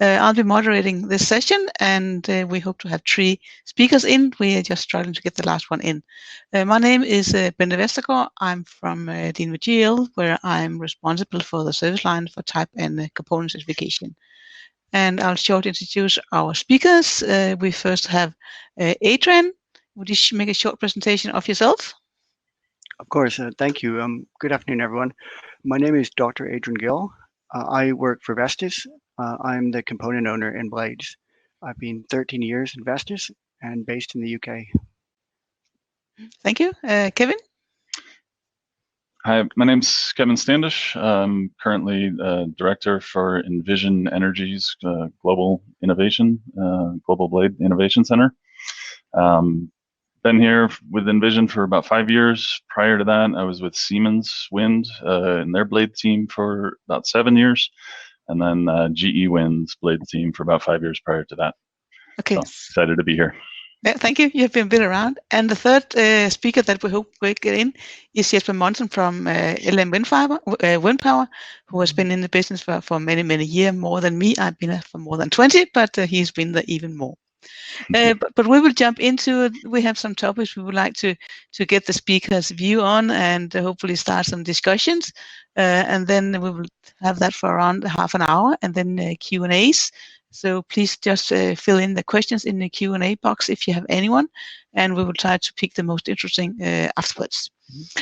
I'll be moderating this session, and we hope to have 3 speakers in. We are just struggling to get the last one in. My name is Bente Vestergaard. I'm from DNV, where I'm responsible for the service line for type and component certification. And I'll shortly introduce our speakers. We first have Adrian. Would you make a short presentation of yourself? Of course. Thank you. Good afternoon, everyone. My name is Dr. Adrian Gill. I work for Vestas. I'm the component owner in blades. I've been 13 years in Vestas and based in the UK. Thank you. Kevin? Hi, my name's Kevin Standish. I'm currently Director for Envision Energy's Global Innovation, Global Blade Innovation Center. Been here with Envision for about 5 years. Prior to that, I was with Siemens Wind in their blade team for about 7 years, and then GE Wind's blade team for about 5 years prior to that. Okay. So, excited to be here. Yeah, thank you. You've been a bit around. And the third speaker that we hope will get in is Jesper Monsen from LM Wind Power, who has been in the business for many, many years, more than me. I've been there for more than 20, but he's been there even more. But we will jump into it. We have some topics we would like to get the speakers' view on and hopefully start some discussions. And then we will have that for around half an hour, and then Q&As. So please just fill in the questions in the Q&A box if you have anyone, and we will try to pick the most interesting afterwards.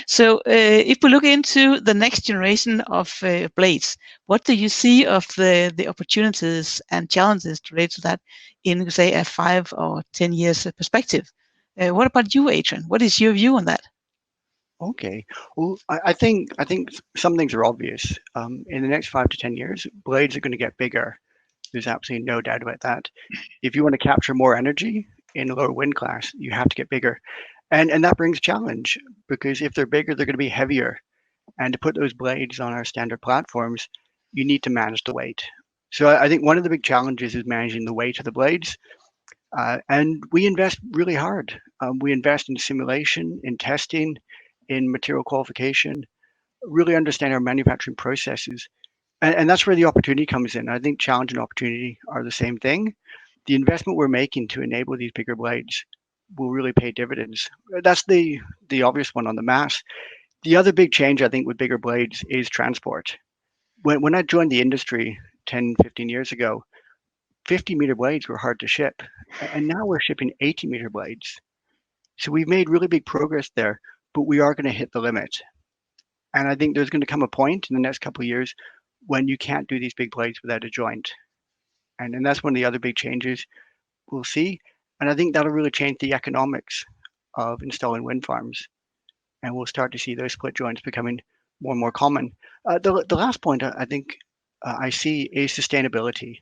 So if we look into the next generation of blades, what do you see of the opportunities and challenges related to that in, say, a 5 or 10 years perspective? What about you, Adrian? What is your view on that? Okay. Well, I think some things are obvious. In the next 5 to 10 years, blades are going to get bigger. There's absolutely no doubt about that. If you want to capture more energy in a lower wind class, you have to get bigger. And that brings challenge, because if they're bigger, they're going to be heavier. And to put those blades on our standard platforms, you need to manage the weight. So I think one of the big challenges is managing the weight of the blades. And we invest really hard. We invest in simulation, in testing, in material qualification, really understand our manufacturing processes. And that's where the opportunity comes in. I think challenge and opportunity are the same thing. The investment we're making to enable these bigger blades will really pay dividends. That's the obvious one on the mass. The other big change, I think, with bigger blades is transport. When I joined the industry 10, 15 years ago, 50-meter blades were hard to ship. And now we're shipping 80-meter blades. So we've made really big progress there, but we are going to hit the limit. And I think there's going to come a point in the next couple of years when you can't do these big blades without a joint. And that's one of the other big changes we'll see. And I think that'll really change the economics of installing wind farms. And we'll start to see those split joints becoming more and more common. The last point I think I see is sustainability.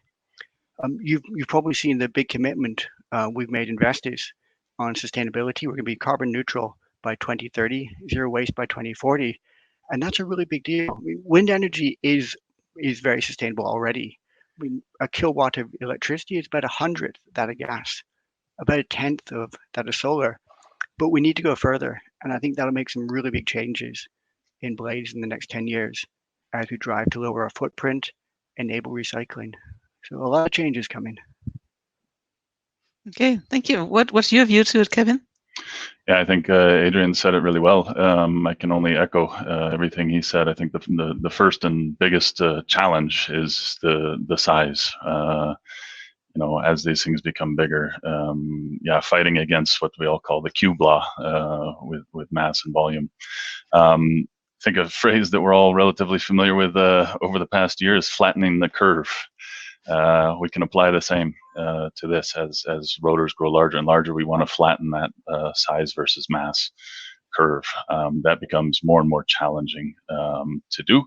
You've probably seen the big commitment we've made investors on sustainability. We're going to be carbon neutral by 2030, zero waste by 2040. And that's a really big deal. I mean, wind energy is very sustainable already. I mean, a kilowatt of electricity is about 100th that of gas, about 1/10 of that of solar. But we need to go further. And I think that'll make some really big changes in blades in the next 10 years as we drive to lower our footprint, enable recycling. So a lot of changes coming. Okay, thank you. What's your view to it, Kevin? Yeah, I think Adrian said it really well. I can only echo everything he said. I think the first and biggest challenge is the size. As these things become bigger, fighting against what we all call the Q law with mass and volume. I think a phrase that we're all relatively familiar with over the past year is flattening the curve. We can apply the same to this as rotors grow larger and larger. We want to flatten that size versus mass curve. That becomes more and more challenging to do.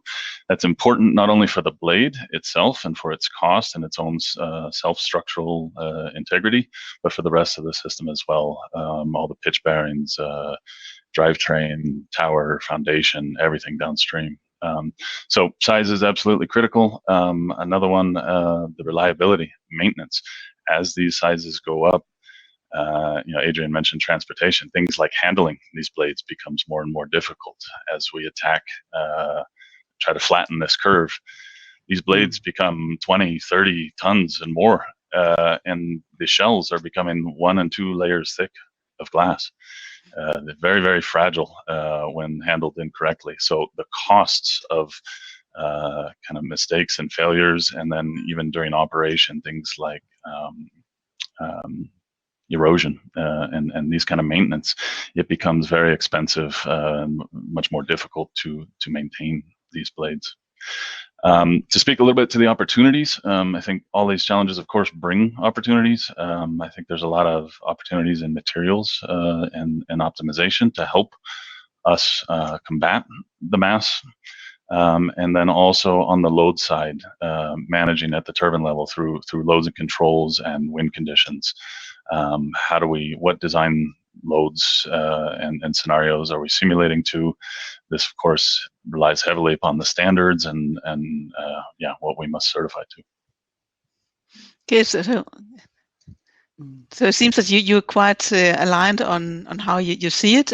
That's important not only for the blade itself and for its cost and its own self-structural integrity, but for the rest of the system as well. All the pitch bearings, drivetrain, tower, foundation, everything downstream. So size is absolutely critical. Another one, the reliability, maintenance. As these sizes go up, Adrian mentioned transportation. Things like handling these blades becomes more and more difficult as we try to flatten this curve. these blades become 20, 30 tons and more, and the shells are becoming 1 and 2 layers thick of glass. They're very, very fragile when handled incorrectly. So the costs of kind of mistakes and failures, and then even during operation, things like erosion and these kind of maintenance, it becomes very expensive, much more difficult to maintain these blades. To speak a little bit to the opportunities, I think all these challenges, of course, bring opportunities. I think there's a lot of opportunities in materials and optimization to help us combat the mass. And then also on the load side, managing at the turbine level through loads and controls and wind conditions. What design loads and scenarios are we simulating to? This, of course, relies heavily upon the standards and what we must certify to. Okay, so it seems that you're quite aligned on how you see it.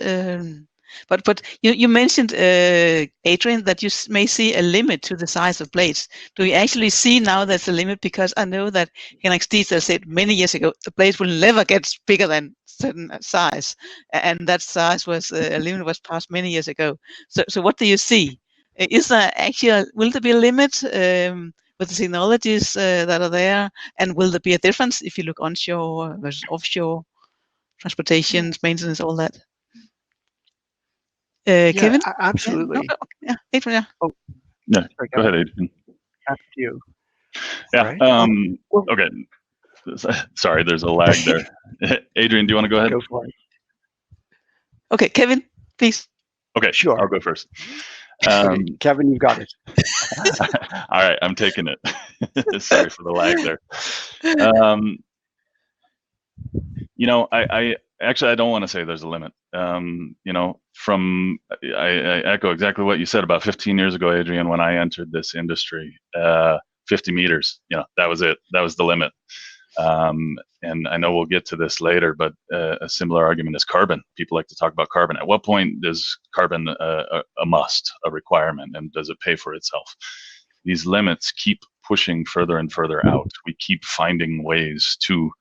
But you mentioned, Adrian, that you may see a limit to the size of blades. Do you actually see now there's a limit? Because I know that Henrik Stiesel said many years ago the blades will never get bigger than certain size, and that size was a limit was passed many years ago. So what do you see? Is there actually will there be a limit with the technologies that are there, and will there be a difference if you look onshore versus offshore, transportation, maintenance, all that? Kevin? Absolutely. Yeah, Adrian. Oh, yeah. Sorry, go ahead, Adrian. After you. Yeah. Right. Okay. Sorry, there's a lag there. Adrian, do you want to go ahead? Go for it. Okay, Kevin, please. Okay, sure. I'll go first. Okay, Kevin, you've got it. All right, I'm taking it. Sorry for the lag there. I actually don't want to say there's a limit. I echo exactly what you said about 15 years ago, Adrian, when I entered this industry. 50 meters, that was it. That was the limit. And I know we'll get to this later, but a similar argument is carbon. People like to talk about carbon. At what point is carbon a must, a requirement, and does it pay for itself? These limits keep pushing further and further out. We keep finding ways to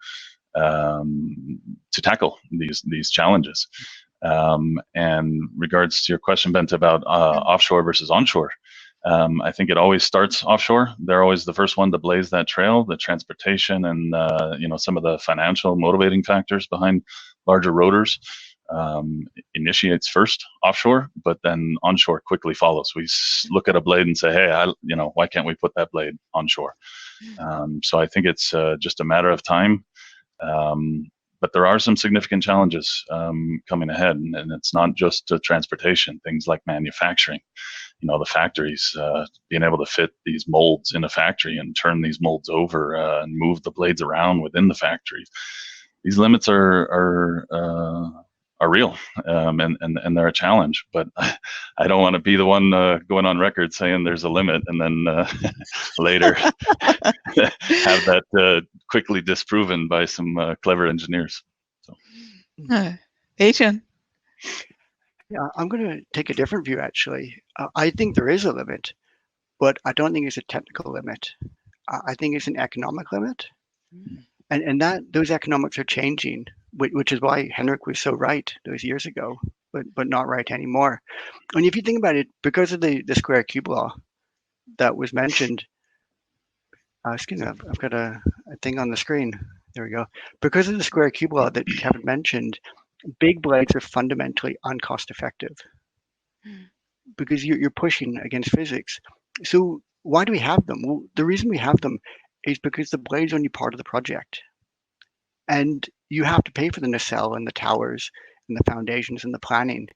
tackle these challenges. And regards to your question, Bent, about offshore versus onshore, I think it always starts offshore. They're always the first one to blaze that trail. The transportation and some of the financial motivating factors behind larger rotors initiates first offshore, but then onshore quickly follows. We look at a blade and say, hey, why can't we put that blade onshore? So I think it's just a matter of time. But there are some significant challenges coming ahead, and it's not just transportation, things like manufacturing. The factories, being able to fit these molds in a factory and turn these molds over and move the blades around within the factory. These limits are real, and they're a challenge. But I don't want to be the one going on record saying there's a limit and then later have that quickly disproven by some clever engineers. So, Adrian? Yeah, I'm going to take a different view, actually. I think there is a limit, but I don't think it's a technical limit. I think it's an economic limit. And that those economics are changing, which is why Henrik was so right those years ago, but not right anymore. And if you think about it, because of the square cube law that was mentioned, excuse me, I've got a thing on the screen. There we go. Because of the square cube law that Kevin mentioned, big blades are fundamentally uncost effective because you're pushing against physics. So why do we have them? Well, the reason we have them is because the blade's only part of the project. And you have to pay for the nacelle and the towers and the foundations and the planning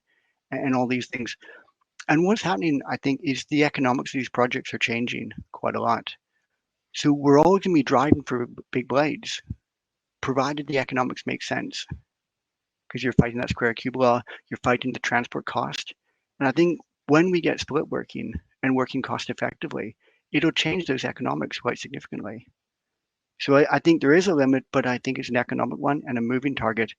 and all these things. And what's happening, I think, is the economics of these projects are changing quite a lot. So we're always going to be driving for big blades, provided the economics make sense. Because you're fighting that square cube law, you're fighting the transport cost. And I think when we get split working and working cost effectively, it'll change those economics quite significantly. So I think there is a limit, but I think it's an economic one and a moving target.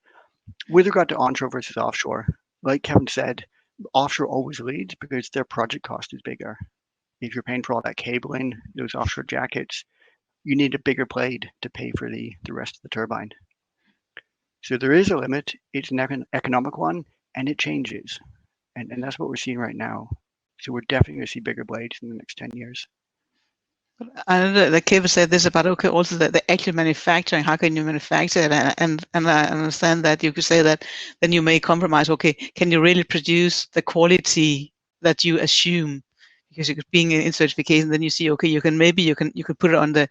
With regard to onshore versus offshore, like Kevin said, offshore always leads because their project cost is bigger. if you're paying for all that cabling, those offshore jackets, you need a bigger blade to pay for the rest of the turbine. So there is a limit. It's an economic one, and it changes. And that's what we're seeing right now. So we're definitely going to see bigger blades in the next 10 years. I know that Kevin said this about, okay, also the actual manufacturing, how can you manufacture it? And I understand that you could say that then you may compromise, okay, can you really produce the quality that you assume? Because you could, being in certification, then you see, okay, you could put it on the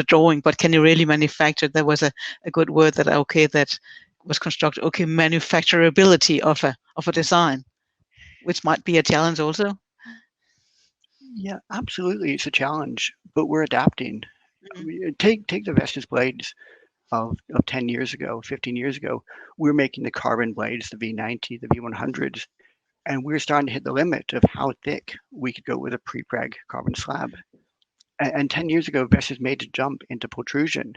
drawing, but can you really manufacture it? There was a good word that was constructed, okay, manufacturability of a design, which might be a challenge also. Yeah, absolutely. It's a challenge, but we're adapting. Take the Vestas blades of 10 years ago, 15 years ago. We're making the carbon blades, the V90, the V100s, and we're starting to hit the limit of how thick we could go with a pre-preg carbon slab. And 10 years ago, Vestas made a jump into pultrusion,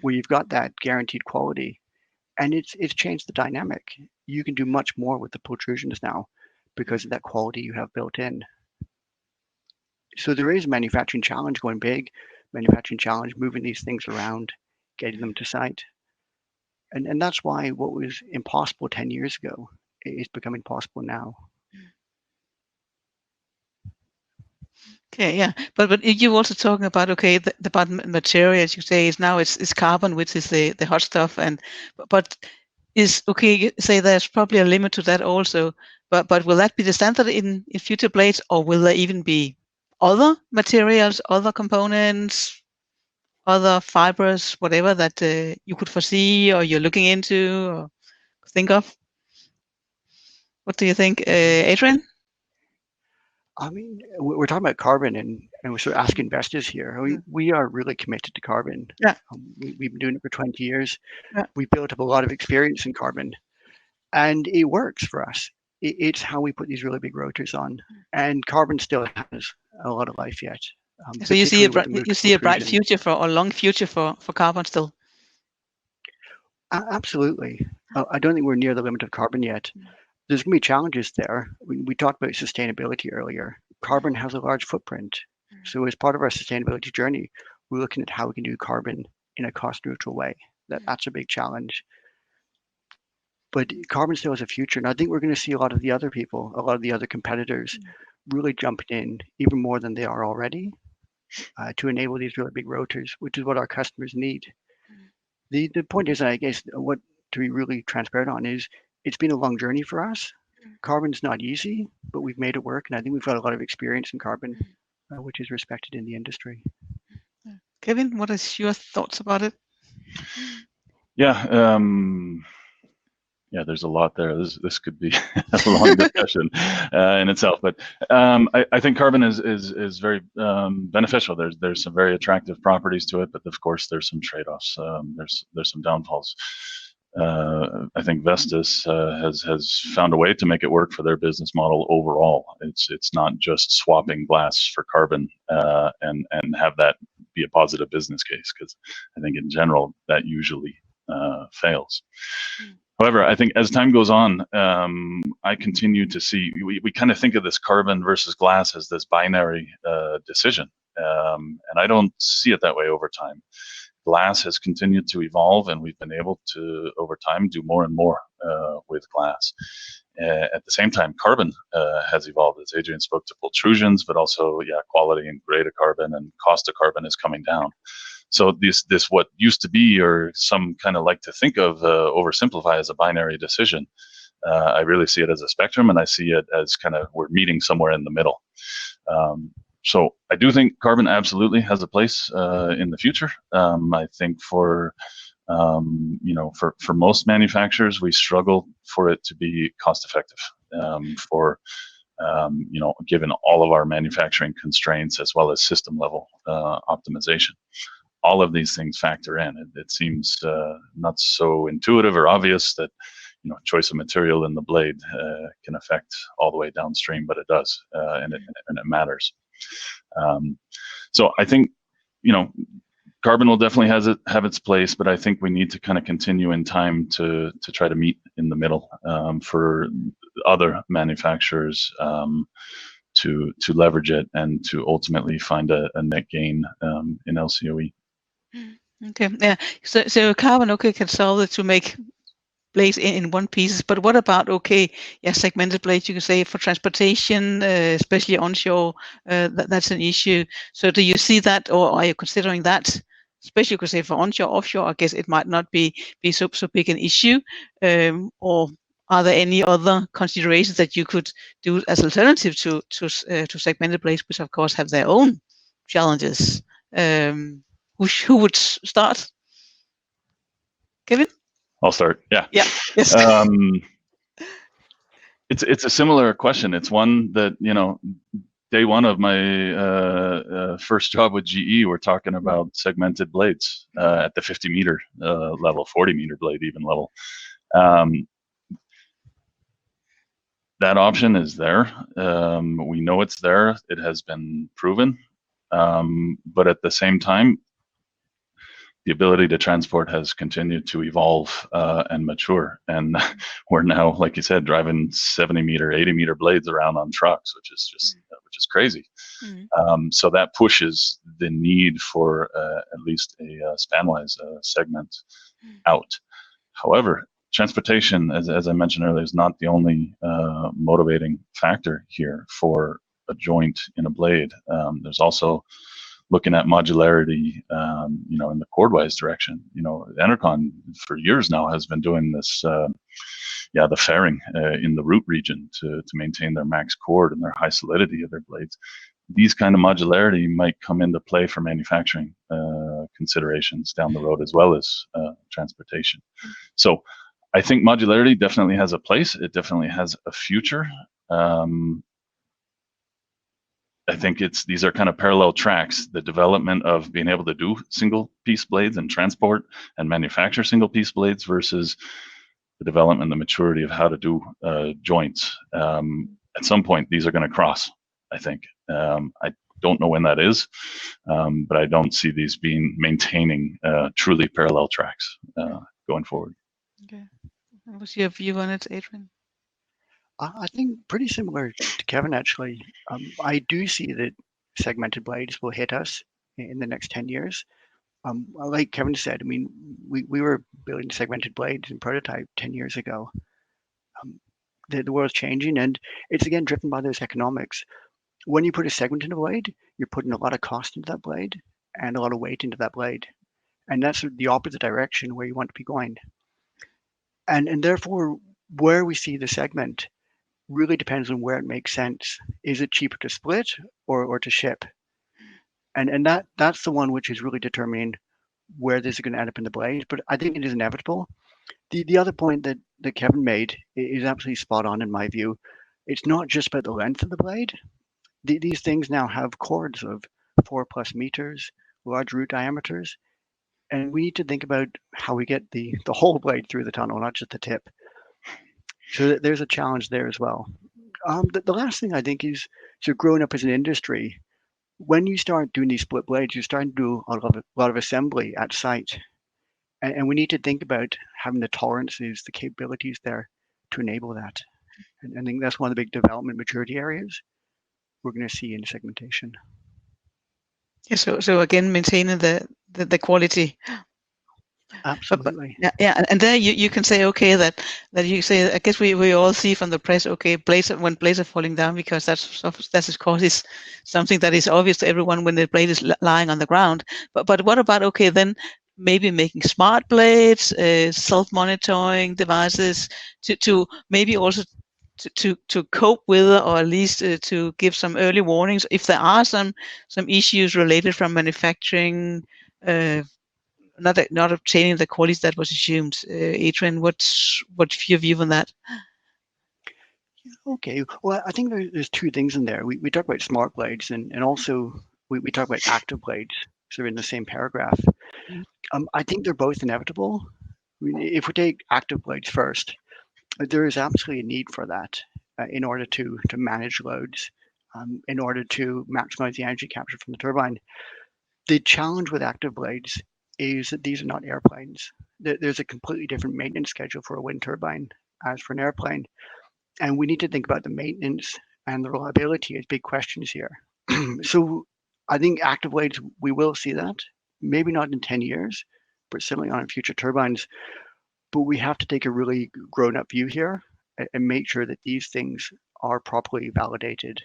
where you've got that guaranteed quality, and it's changed the dynamic. You can do much more with the pultrusions now because of that quality you have built in. So there is a manufacturing challenge going big, manufacturing challenge moving these things around, getting them to site. And that's why what was impossible 10 years ago is becoming possible now. Okay, yeah, but you also talking about, okay, about materials. You say is now it's carbon, which is the hot stuff, but is, okay, you say there's probably a limit to that also, but will that be the standard in future blades, or will there even be other materials, other components, other fibers, whatever that you could foresee or you're looking into or think of? What do you think, Adrian? I mean, we're talking about carbon, and we're sort of asking Vestas here. We are really committed to carbon. Yeah. We've been doing it for 20 years. Yeah. We built up a lot of experience in carbon, and it works for us. It's how we put these really big rotors on, and carbon still has a lot of life yet. So you see a bright pultrusion. future or long future for carbon still? Absolutely. I don't think we're near the limit of carbon yet. There's going to be challenges there. We talked about sustainability earlier. Carbon has a large footprint. So as part of our sustainability journey, we're looking at how we can do carbon in a cost neutral way. That's a big challenge. But carbon still has a future. And I think we're going to see a lot of the other people, a lot of the other competitors really jumping in even more than they are already to enable these really big rotors, which is what our customers need. The point is, I guess, what to be really transparent on is it's been a long journey for us. Carbon's not easy, but we've made it work. And I think we've got a lot of experience in carbon, which is respected in the industry. Kevin, what is your thoughts about it? Yeah, there's a lot there. This could be a long discussion in itself, but I think carbon is very beneficial. There's some very attractive properties to it, but of course there's some trade-offs. There's some downfalls. I think Vestas has found a way to make it work for their business model overall. It's not just swapping glass for carbon and have that be a positive business case, because I think in general that usually fails. However, I think as time goes on, I continue to see, we kind of think of this carbon versus glass as this binary decision, and I don't see it that way over time. Glass has continued to evolve, and we've been able to, over time, do more and more with glass. At the same time, carbon has evolved, as Adrian spoke to pultrusions, but also, quality and grade of carbon and cost of carbon is coming down. So this what used to be, or some kind of like to think of, oversimplify as a binary decision. I really see it as a spectrum, and I see it as kind of we're meeting somewhere in the middle. So I do think carbon absolutely has a place in the future. I think for most manufacturers, we struggle for it to be cost effective. Given all of our manufacturing constraints as well as system level optimization. All of these things factor in. It seems not so intuitive or obvious that choice of material in the blade can affect all the way downstream, but it does, and it matters. So I think carbon will definitely have its place, but I think we need to kind of continue in time to try to meet in the middle for other manufacturers to leverage it and to ultimately find a net gain in LCOE. Okay, yeah. So carbon, okay, can solve it to make blades in one piece, but what about, okay, yeah, segmented blades, you can say for transportation, especially onshore, that's an issue. So do you see that, or are you considering that, especially you could say for onshore, offshore, I guess it might not be so big an issue, or are there any other considerations that you could do as alternative to segmented blades, which of course have their own challenges? Who would start? Kevin? I'll start. Yeah. Yeah. Yes. It's a similar question. It's one that, day one of my first job with GE, we're talking about segmented blades at the 50 meter level, 40 meter blade even level. That option is there. We know it's there. It has been proven. But at the same time, the ability to transport has continued to evolve and mature. And we're now, like you said, driving 70 meter, 80 meter blades around on trucks, which is crazy. So that pushes the need for at least a spanwise segment out. However, transportation, as I mentioned earlier, is not the only motivating factor here for a joint in a blade. There's also looking at modularity, in the chordwise direction. Enercon for years now has been doing this, the fairing in the root region to maintain their max chord and their high solidity of their blades. These kind of modularity might come into play for manufacturing considerations down the road, as well as transportation. So I think modularity definitely has a place. It definitely has a future. I think these are kind of parallel tracks, the development of being able to do single piece blades and transport and manufacture single piece blades versus the development, the maturity of how to do joints. At some point, these are going to cross, I think. I don't know when that is, but I don't see these maintaining truly parallel tracks going forward. Okay. What's your view on it, Adrian? I think pretty similar to Kevin, actually. I do see that segmented blades will hit us in the next 10 years. Like Kevin said, I mean, we were building segmented blades in prototype 10 years ago. The world's changing, and it's again driven by those economics. When you put a segment in a blade, you're putting a lot of cost into that blade and a lot of weight into that blade. And that's the opposite direction where you want to be going. And therefore, where we see the segment really depends on where it makes sense. Is it cheaper to split or to ship? And that's the one which is really determining where this is going to end up in the blade. But I think it is inevitable. The other point that Kevin made is absolutely spot on in my view. It's not just about the length of the blade. These things now have chords of 4+ meters, large root diameters, and we need to think about how we get the whole blade through the tunnel, not just the tip. So there's a challenge there as well. The last thing I think is, so growing up as an industry, when you start doing these split blades, you're starting to do a lot of assembly at site. And we need to think about having the tolerances, the capabilities there to enable that. And I think that's one of the big development maturity areas we're going to see in segmentation. Yeah, so again, maintaining the quality. Absolutely. But and there you can say, okay, that you say, I guess we all see from the press, okay, when blades are falling down, because that's of course is something that is obvious to everyone when the blade is lying on the ground. But what about, okay, then maybe making smart blades, self-monitoring devices to maybe also to cope with, or at least to give some early warnings if there are some issues related from manufacturing, not obtaining the quality that was assumed. Adrian, what's your view on that? Okay, well, I think there's two things in there. We talk about smart blades, and also we talk about active blades, sort of in the same paragraph. I think they're both inevitable. I mean, if we take active blades first, there is absolutely a need for that in order to manage loads, in order to maximize the energy capture from the turbine. The challenge with active blades is that these are not airplanes. There's a completely different maintenance schedule for a wind turbine as for an airplane. And we need to think about the maintenance and the reliability is big questions here. So I think active blades, we will see that, maybe not in 10 years, but certainly on future turbines. But we have to take a really grown-up view here and make sure that these things are properly validated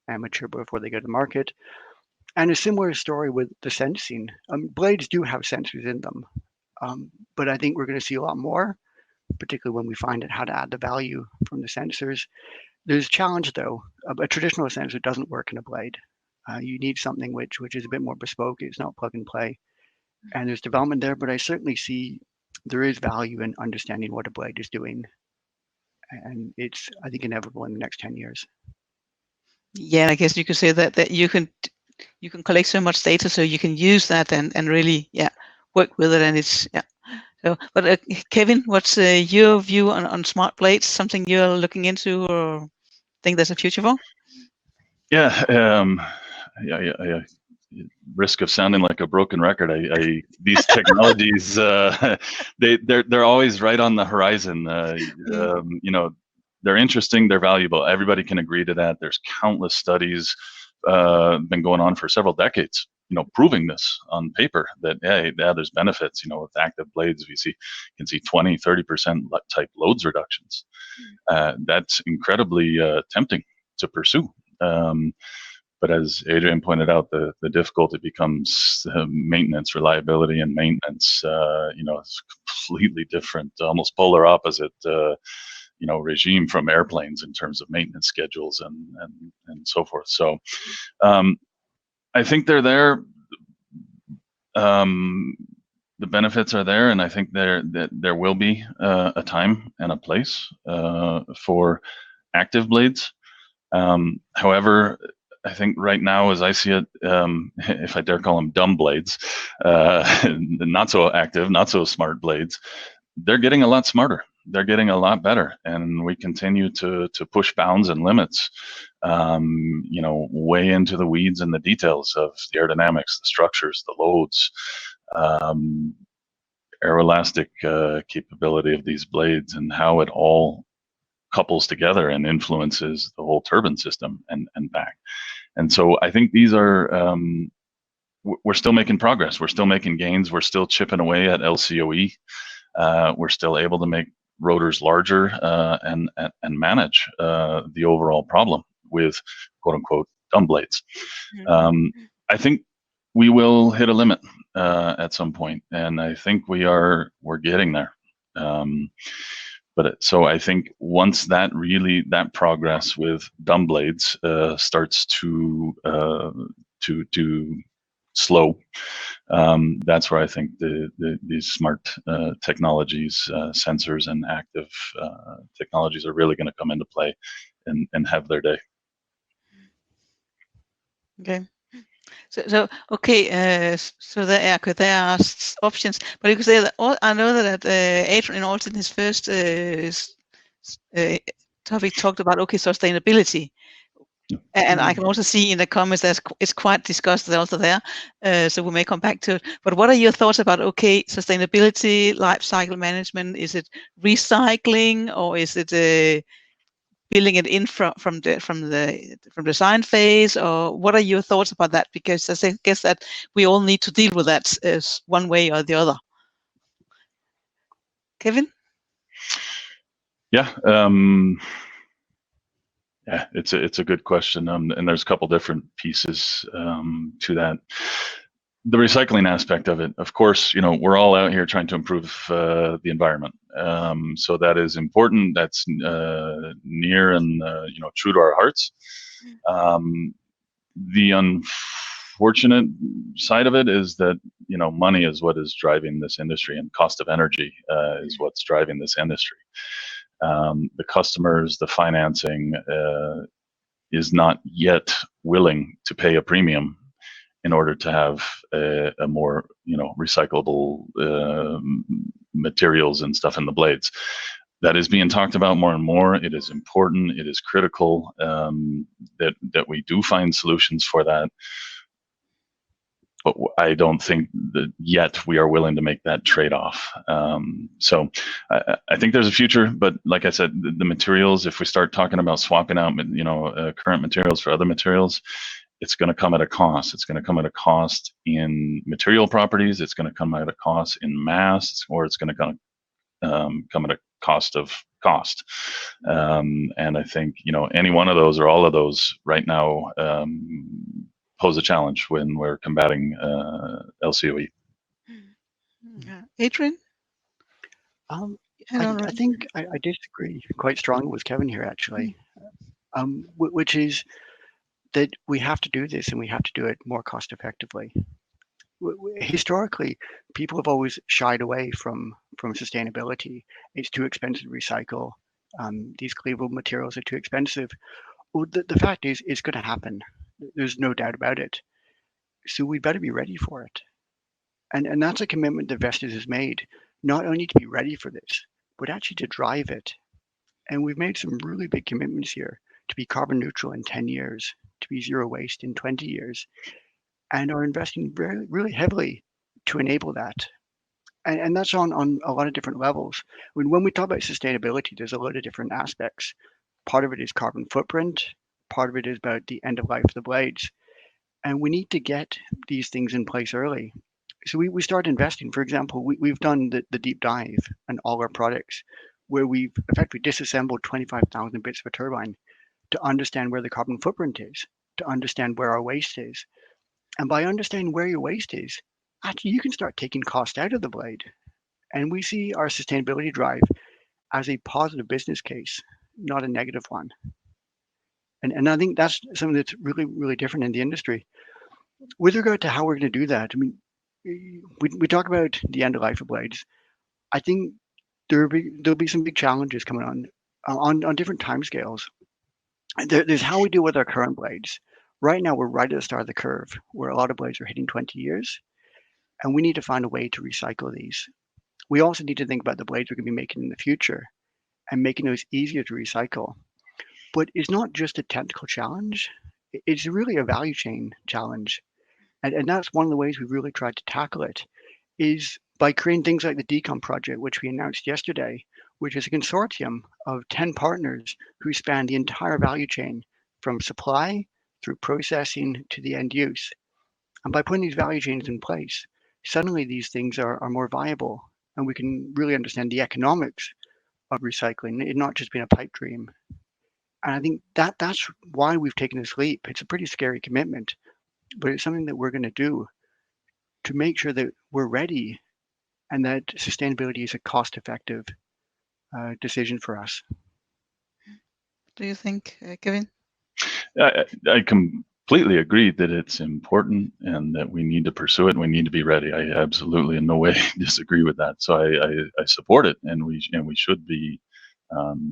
and mature before they go to market. And a similar story with the sensing. Blades do have sensors in them, but I think we're going to see a lot more, particularly when we find out how to add the value from the sensors. There's a challenge though. A traditional sensor doesn't work in a blade. You need something which is a bit more bespoke. It's not plug and play. And there's development there, but I certainly see there is value in understanding what a blade is doing. And it's, I think, inevitable in the next 10 years. Yeah, I guess you could say that you can collect so much data, so you can use that and really, work with it, and it's, So, but Kevin, what's your view on smart blades? Something you're looking into or think there's a future for? Yeah, risk of sounding like a broken record. These technologies, they're always right on the horizon. They're interesting, they're valuable. Everybody can agree to that. There's countless studies been going on for several decades, proving this on paper that there's benefits. With active blades, you can see 20-30% type loads reductions. That's incredibly tempting to pursue. But as Adrian pointed out, the difficulty becomes maintenance, reliability, and maintenance. It's completely different, almost polar opposite, regime from airplanes in terms of maintenance schedules and so forth. So I think they're there. The benefits are there, and I think there will be a time and a place for active blades. However, I think right now, as I see it, if I dare call them dumb blades, not so active, not so smart blades, they're getting a lot smarter. They're getting a lot better, and we continue to push bounds and limits, way into the weeds and the details of the aerodynamics, the structures, the loads, aeroelastic capability of these blades, and how it all couples together and influences the whole turbine system and back. And so I think these are, we're still making progress. We're still making gains. We're still chipping away at LCOE. We're still able to make rotors larger and manage the overall problem with quote unquote dumb blades. I think we will hit a limit at some point, and I think we're getting there. So I think once that progress with dumb blades starts to slow, that's where I think these smart technologies, sensors, and active technologies are really going to come into play and have their day. Okay. So there are options, but you could say that I know that Adrian also in his first topic talked about sustainability, and I can also see in the comments that it's quite discussed also there. So we may come back to it. But what are your thoughts about sustainability, life cycle management? Is it recycling, or is it building it in from the design phase, or what are your thoughts about that? Because I guess that we all need to deal with that as one way or the other. Kevin? Yeah, it's a good question, and there's a couple different pieces to that. The recycling aspect of it, of course, we're all out here trying to improve the environment. So that is important. That's near and true to our hearts. The unfortunate side of it is that money is what is driving this industry, and cost of energy is what's driving this industry. The customers, the financing is not yet willing to pay a premium in order to have a more recyclable materials and stuff in the blades. That is being talked about more and more. It is important. It is critical that we do find solutions for that. but I don't think that yet we are willing to make that trade-off. So I think there's a future, but like I said, the materials, if we start talking about swapping out, current materials for other materials, it's going to come at a cost. It's going to come at a cost in material properties. It's going to come at a cost in mass, or it's going to come at a cost of cost. And I think, any one of those or all of those right now pose a challenge when we're combating LCOE. Adrian? I think I disagree quite strongly with Kevin here, actually, which is that we have to do this and we have to do it more cost effectively. Historically, people have always shied away from sustainability. It's too expensive to recycle. These cleavable materials are too expensive. Well, the fact is, it's going to happen. There's no doubt about it. So we better be ready for it. And that's a commitment that Vestas has made, not only to be ready for this, but actually to drive it. And we've made some really big commitments here to be carbon neutral in 10 years, to be zero waste in 20 years, and are investing really heavily to enable that. And that's on a lot of different levels. When we talk about sustainability, there's a lot of different aspects. Part of it is carbon footprint. Part of it is about the end of life of the blades. And we need to get these things in place early. So we start investing. For example, we've done the deep dive on all our products, where we've effectively disassembled 25,000 bits of a turbine to understand where the carbon footprint is, to understand where our waste is. And by understanding where your waste is, actually you can start taking cost out of the blade. And we see our sustainability drive as a positive business case, not a negative one. And I think that's something that's really, really different in the industry. With regard to how we're going to do that, I mean, we talk about the end of life of blades. I think there'll be some big challenges coming on different timescales. There's how we deal with our current blades. Right now, we're right at the start of the curve, where a lot of blades are hitting 20 years, and we need to find a way to recycle these. We also need to think about the blades we're going to be making in the future and making those easier to recycle. But it's not just a technical challenge, it's really a value chain challenge. And that's one of the ways we've really tried to tackle it, is by creating things like the Decom project, which we announced yesterday, which is a consortium of 10 partners who span the entire value chain from supply through processing to the end use. And by putting these value chains in place, suddenly these things are more viable, and we can really understand the economics of recycling, it not just being a pipe dream. And I think that's why we've taken this leap. It's a pretty scary commitment, but it's something that we're going to do to make sure that we're ready and that sustainability is a cost-effective decision for us. Do you think, Kevin? I completely agree that it's important and that we need to pursue it and we need to be ready. I absolutely in no way disagree with that. So I support it, and we should be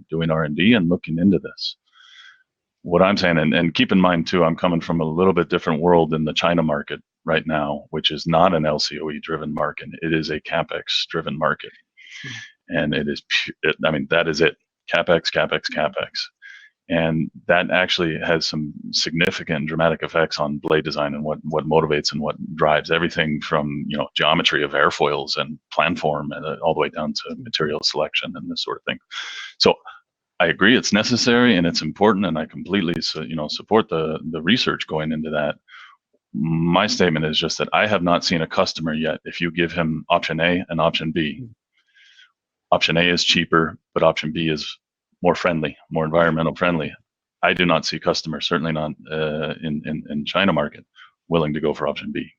doing R&D and looking into this. What I'm saying, and keep in mind too, I'm coming from a little bit different world in the China market right now, which is not an LCOE driven market. It is a CapEx driven market. And it is, that is it. CapEx, CapEx, CapEx. And that actually has some significant dramatic effects on blade design and what motivates and what drives everything from, geometry of airfoils and plan form and all the way down to material selection and this sort of thing. So I agree it's necessary and it's important, and I completely support the research going into that. My statement is just that I have not seen a customer yet, if you give him option A and option B, option A is cheaper, but option B is more friendly, more environmental friendly. I do not see customers, certainly not in China market, willing to go for option B.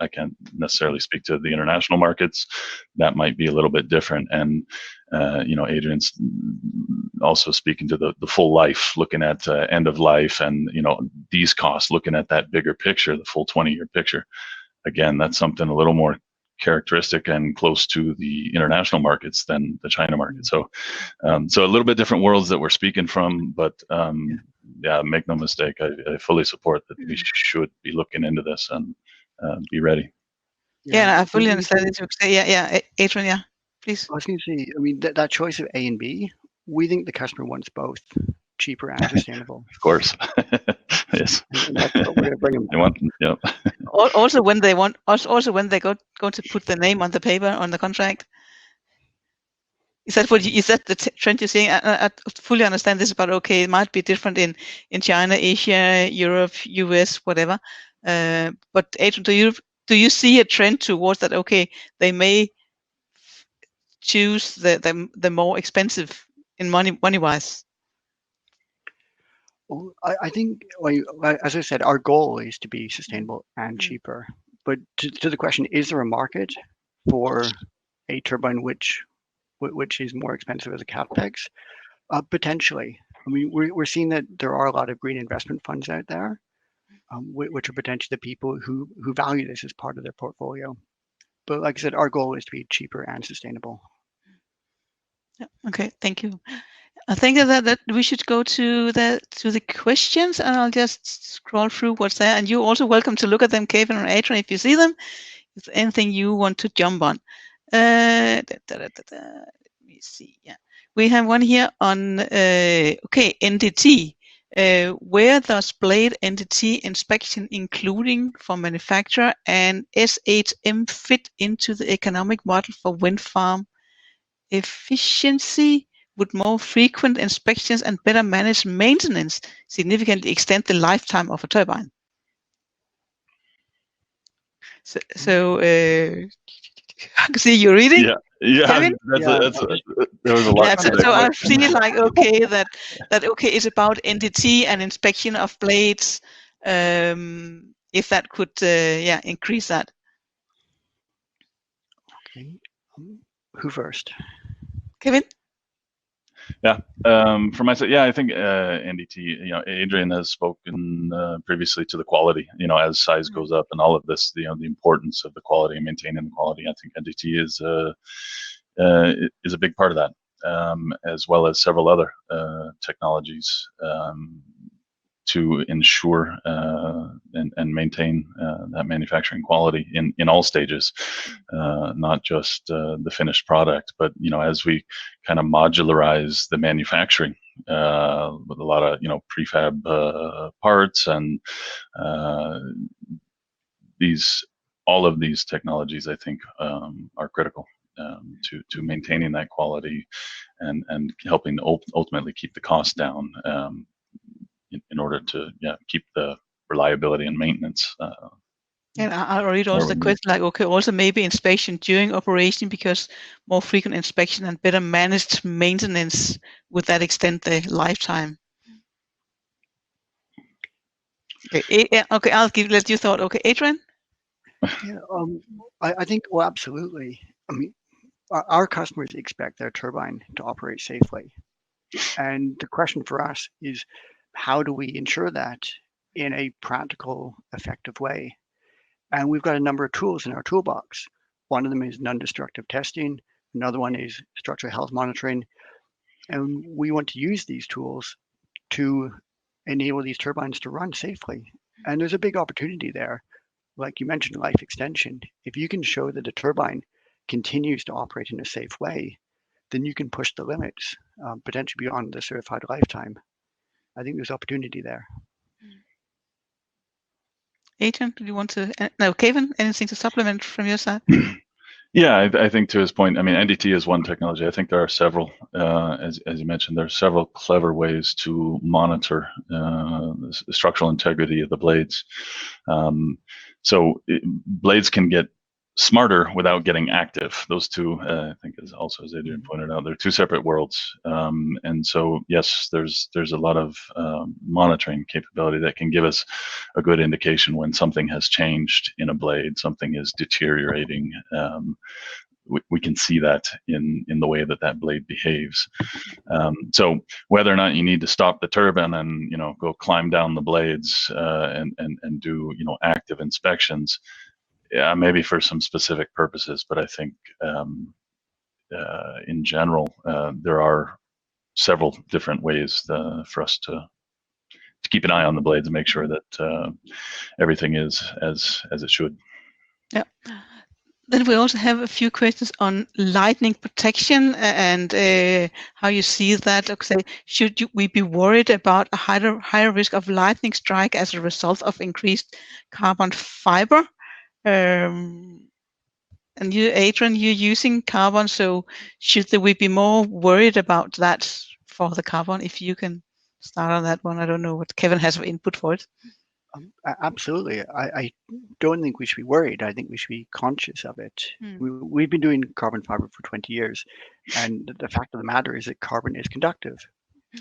I can't necessarily speak to the international markets. That might be a little bit different. And, Adrian's also speaking to the full life, looking at end of life and, these costs, looking at that bigger picture, the full 20-year picture. Again, that's something a little more characteristic and close to the international markets than the China market. So a little bit different worlds that we're speaking from, but make no mistake, I fully support that we should be looking into this and be ready. Yeah, I fully understand what you say. Yeah, Adrian, yeah, please. I was going to say, that choice of A and B, we think the customer wants both. cheaper and sustainable. Of course. Yes. And that's what we're going to bring them. They want, yeah. Also, when they want, also when they go to put the name on the paper on the contract. Is that what is that the trend you're seeing? I fully understand this, but okay, it might be different in China, Asia, Europe, US, whatever. But Adrian, do you see a trend towards that? Okay, they may choose the more expensive in money wise. Well, I think, as I said, our goal is to be sustainable and cheaper. But to the question, is there a market for a turbine which is more expensive as a capex? Potentially. I mean, we're seeing that there are a lot of green investment funds out there, which are potentially the people who value this as part of their portfolio. But like I said, our goal is to be cheaper and sustainable. Yeah, okay, thank you. I think that we should go to the questions, and I'll just scroll through what's there. And you're also welcome to look at them, Kevin or Adrian, if you see them. If there's anything you want to jump on. Let me see. Yeah, we have one here on okay, NDT. Where does blade NDT inspection, including for manufacturer and SHM, fit into the economic model for wind farm efficiency? Would more frequent inspections and better managed maintenance significantly extend the lifetime of a turbine? So I can see you reading. Yeah, Kevin? There was a lot. Yeah, so I feel like okay that okay is about NDT and inspection of blades. If that could increase that. Okay, who first? Kevin? Yeah, for myself, I think NDT. Adrian has spoken previously to the quality. As size goes up and all of this, the importance of the quality and maintaining the quality. I think NDT is a big part of that, as well as several other technologies to ensure and maintain that manufacturing quality in all stages, not just the finished product, but as we kind of modularize the manufacturing with a lot of prefab parts and all of these technologies, I think are critical to maintaining that quality and helping ultimately keep the cost down. In order to keep the reliability and maintenance. And I'll read also the question like, okay, also maybe inspection during operation, because more frequent inspection and better managed maintenance, would that extend the lifetime? Okay, I'll let you thought. Okay, Adrian? Yeah, I think, well, absolutely. I mean, our customers expect their turbine to operate safely. And the question for us is, how do we ensure that in a practical, effective way? And we've got a number of tools in our toolbox. One of them is non-destructive testing. Another one is structural health monitoring. And we want to use these tools to enable these turbines to run safely. And there's a big opportunity there. Like you mentioned, life extension. If you can show that a turbine continues to operate in a safe way, then you can push the limits, potentially beyond the certified lifetime. I think there's opportunity there. Adrian, do you want to? No, Kevin, anything to supplement from your side? Yeah, I think to his point, I mean, NDT is one technology. I think there are several, as you mentioned, there are several clever ways to monitor the structural integrity of the blades. Blades can get smarter without getting active. Those two, I think, is also, as Adrian pointed out, they're two separate worlds. And so, yes, there's a lot of monitoring capability that can give us a good indication when something has changed in a blade, something is deteriorating. We can see that in the way that blade behaves. So whether or not you need to stop the turbine and go climb down the blades and do active inspections, yeah, maybe for some specific purposes, but I think in general there are several different ways for us to keep an eye on the blades and make sure that everything is as it should. Yeah. Then we also have a few questions on lightning protection and how you see that. Okay, we be worried about a higher risk of lightning strike as a result of increased carbon fiber? And you, Adrian, you're using carbon, so should we be more worried about that for the carbon? If you can start on that one, I don't know what Kevin has for input for it. Absolutely. I don't think we should be worried. I think we should be conscious of it. Mm. We've been doing carbon fiber for 20 years, and the fact of the matter is that carbon is conductive.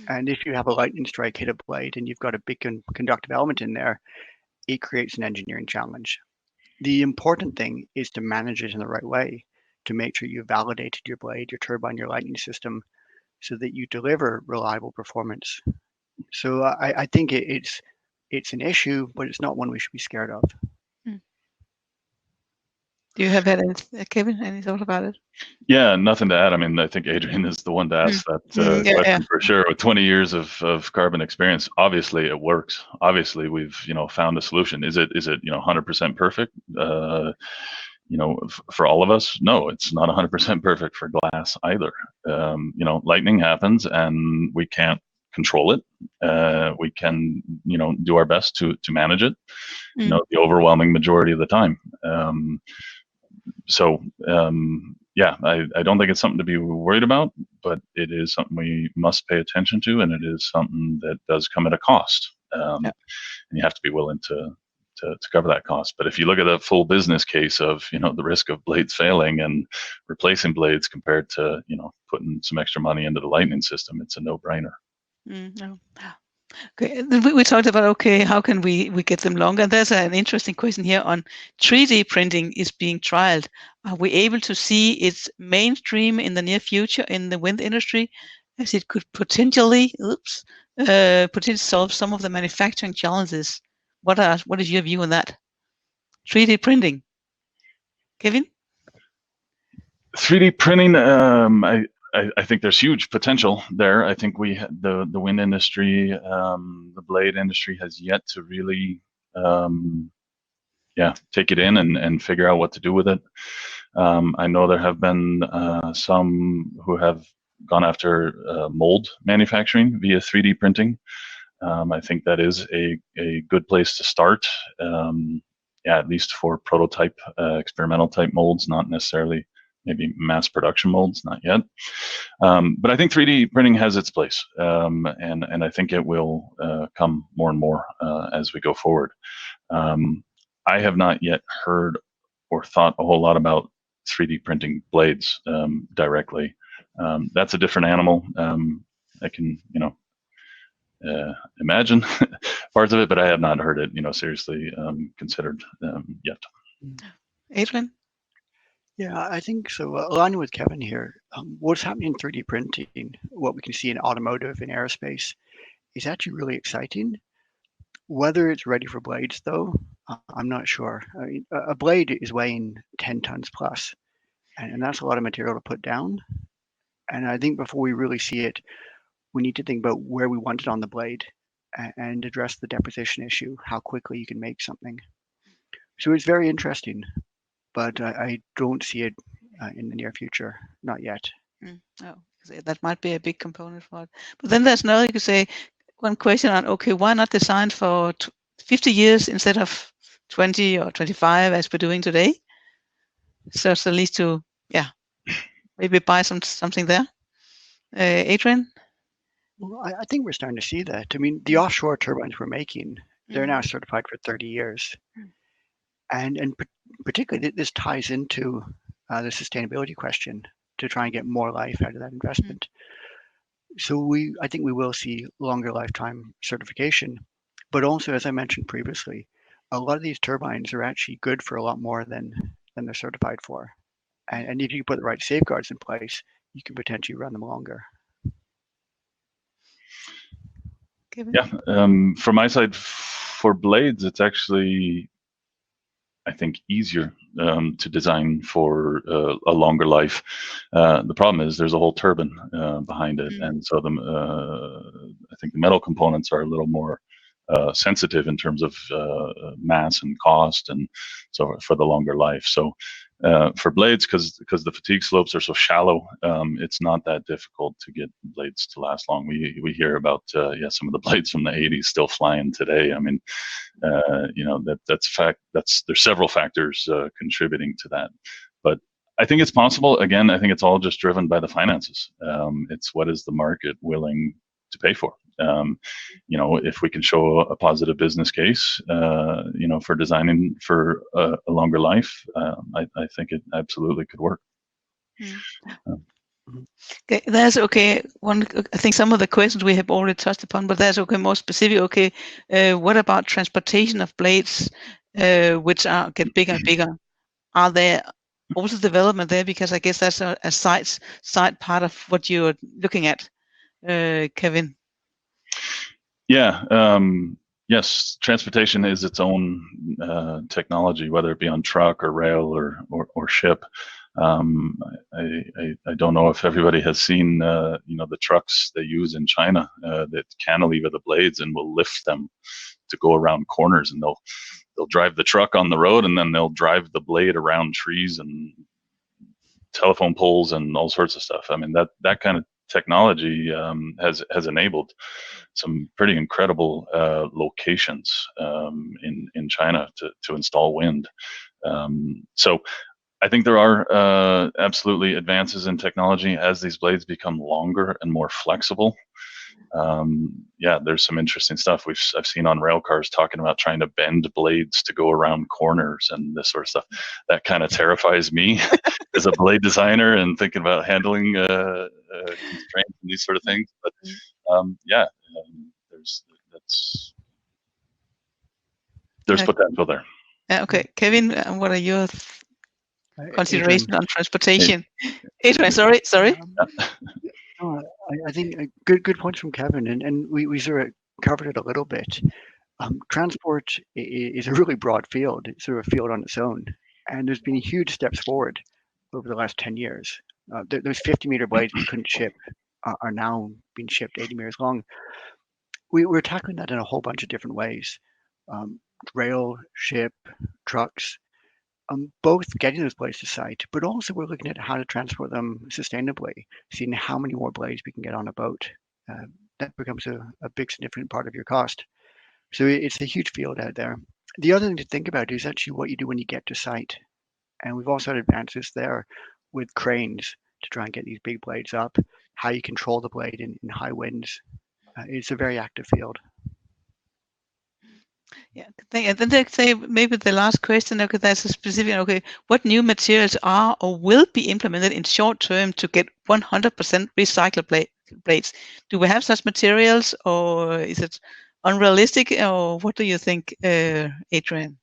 And if you have a lightning strike hit a blade and you've got a big conductive element in there, it creates an engineering challenge. The important thing is to manage it in the right way, to make sure you validated your blade, your turbine, your lightning system, so that you deliver reliable performance. So I think it's an issue, but it's not one we should be scared of. Do you have had any, Kevin, any thought about it? Yeah, nothing to add. I mean, I think Adrian is the one to ask that question for sure. With 20 years of carbon experience, obviously it works. Obviously, we've found a solution. Is it 100% perfect? For all of us, no, it's not 100% perfect for glass either. Lightning happens, and we can't control it. We can do our best to manage it. The overwhelming majority of the time. I don't think it's something to be worried about, but it is something we must pay attention to, and it is something that does come at a cost. And you have to be willing to cover that cost. But if you look at the full business case of the risk of blades failing and replacing blades compared to putting some extra money into the lightning system, it's a no-brainer. No. Okay, we talked about, how can we get them longer? And there's an interesting question here on 3D printing is being trialed. Are we able to see its mainstream in the near future in the wind industry, as it could potentially solve some of the manufacturing challenges? What is your view on that? 3D printing, Kevin? 3D printing, I think there's huge potential there. I think the wind industry, the blade industry has yet to really, take it in and figure out what to do with it. I know there have been some who have gone after mold manufacturing via 3D printing. I think that is a good place to start. At least for prototype, experimental type molds, not necessarily maybe mass production molds, not yet. But I think 3D printing has its place, and I think it will come more and more as we go forward. I have not yet heard or thought a whole lot about 3D printing blades directly. That's a different animal. I can, imagine parts of it, but I have not heard it, seriously considered yet. Adrian? Yeah, I think so. Aligning with Kevin here, what's happening in 3D printing, what we can see in automotive and aerospace, is actually really exciting. Whether it's ready for blades, though, I'm not sure. I mean, a blade is weighing 10 tons plus, and that's a lot of material to put down. And I think before we really see it, we need to think about where we want it on the blade and address the deposition issue, how quickly you can make something. So it's very interesting, but I don't see it in the near future, not yet. That might be a big component for it. But then there's another, you could say, one question on, why not design for 50 years instead of 20 or 25 as we're doing today? So it's at least to, maybe buy something there. Adrian? Well, I think we're starting to see that. I mean, the offshore turbines we're making, they're now certified for 30 years. And particularly this ties into the sustainability question to try and get more life out of that investment. So I think we will see longer lifetime certification, but also, as I mentioned previously, a lot of these turbines are actually good for a lot more than they're certified for. And if you put the right safeguards in place, you can potentially run them longer. Yeah, from my side, for blades, it's actually, I think, easier to design for a longer life. The problem is there's a whole turbine behind it, and so I think the metal components are a little more sensitive in terms of mass and cost, and so for the longer life. So For blades, because the fatigue slopes are so shallow, it's not that difficult to get blades to last long. We hear about some of the blades from the 80s still flying today. I mean, that's fact. There's several factors contributing to that, but I think it's possible. Again, I think it's all just driven by the finances. It's what is the market willing to pay for. If we can show a positive business case, for designing for a longer life, I think it absolutely could work. Okay, that's okay. I think some of the questions we have already touched upon, but that's okay. More specific, okay. What about transportation of blades, which get bigger and bigger? Are there also development there? Because I guess that's a side part of what you're looking at, Kevin. Yeah. Yes, transportation is its own technology, whether it be on truck or rail or ship. I don't know if everybody has seen the trucks they use in China that cantilever the blades and will lift them to go around corners, and they'll drive the truck on the road, and then they'll drive the blade around trees and telephone poles and all sorts of stuff. I mean, that kind of technology has enabled some pretty incredible locations in China to install wind. So I think there are absolutely advances in technology as these blades become longer and more flexible. There's some interesting stuff I've seen on rail cars talking about trying to bend blades to go around corners and this sort of stuff. That kind of terrifies me as a blade designer and thinking about handling constraints and these sort of things. But there's potential there. Okay, Kevin, what are your considerations on transportation? Adrian, sorry. I think good points from Kevin, and we sort of covered it a little bit. Transport is a really broad field. It's sort of a field on its own, and there's been huge steps forward over the last 10 years. Those 50-meter blades we couldn't ship are now being shipped 80 meters long. We're tackling that in a whole bunch of different ways. Rail, ship, trucks, both getting those blades to site, but also we're looking at how to transport them sustainably, seeing how many more blades we can get on a boat. That becomes a big significant part of your cost. So it's a huge field out there. The other thing to think about is actually what you do when you get to site. And we've also had advances there with cranes to try and get these big blades up, how you control the blade in high winds. It's a very active field. Yeah, and then they say maybe the last question. Okay, that's a specific. Okay, what new materials are or will be implemented in short term to get 100% recycled blades? Do we have such materials, or is it unrealistic, or what do you think, Adrian?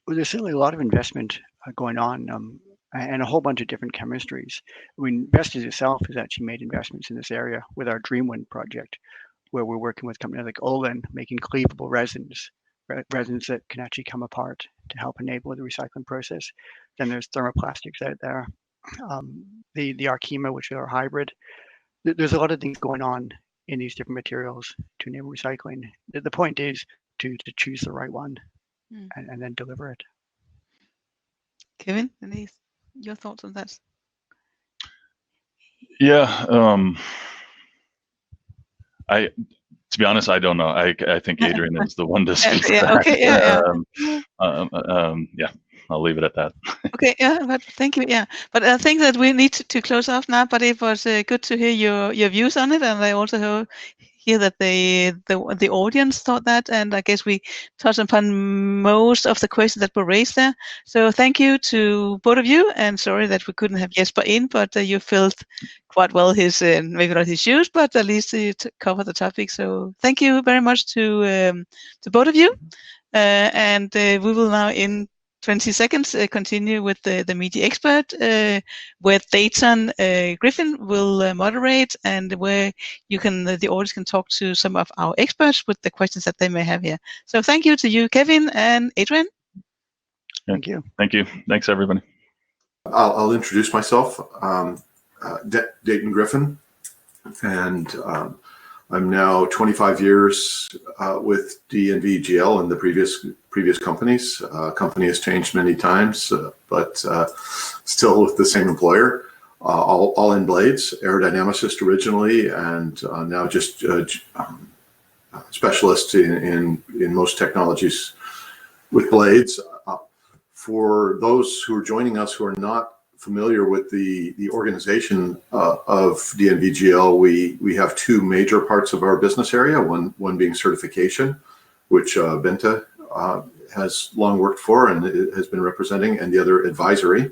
Well, there's certainly a lot of investment going on, and a whole bunch of different chemistries. Vestas itself has actually made investments in this area with our Dreamwind project, where we're working with companies like Olin, making cleavable resins that can actually come apart to help enable the recycling process. Then there's thermoplastics out there, the Arkema, which are hybrid. There's a lot of things going on in these different materials to enable recycling. The point is to choose the right one and then deliver it. Kevin, your thoughts on that? Yeah, to be honest, I don't know. I think Adrian is the one to speak to that. Okay, I'll leave it at that. Okay, but thank you. Yeah, but I think that we need to close off now. But it was good to hear your views on it, and I also hear that the audience thought that, and I guess we touched upon most of the questions that were raised there. So thank you to both of you, and sorry that we couldn't have Jesper in, but you filled quite well his maybe not his shoes, but at least to cover the topic. So thank you very much to both of you, and we will now in 20 seconds continue with the media expert, where Dayton Griffin will moderate, and where the audience can talk to some of our experts with the questions that they may have here. So thank you to you, Kevin and Adrian. Thank you. Thank you. Thanks, everybody. I'll introduce myself, Dayton Griffin, and I'm now 25 years with DNVGL and the previous companies. Company has changed many times, but still with the same employer. All in blades, aerodynamicist originally, and now just specialist in most technologies with blades. For those who are joining us who are not familiar with the organization of DNVGL, we have two major parts of our business area, one being certification, which Bente has long worked for and has been representing, and the other advisory.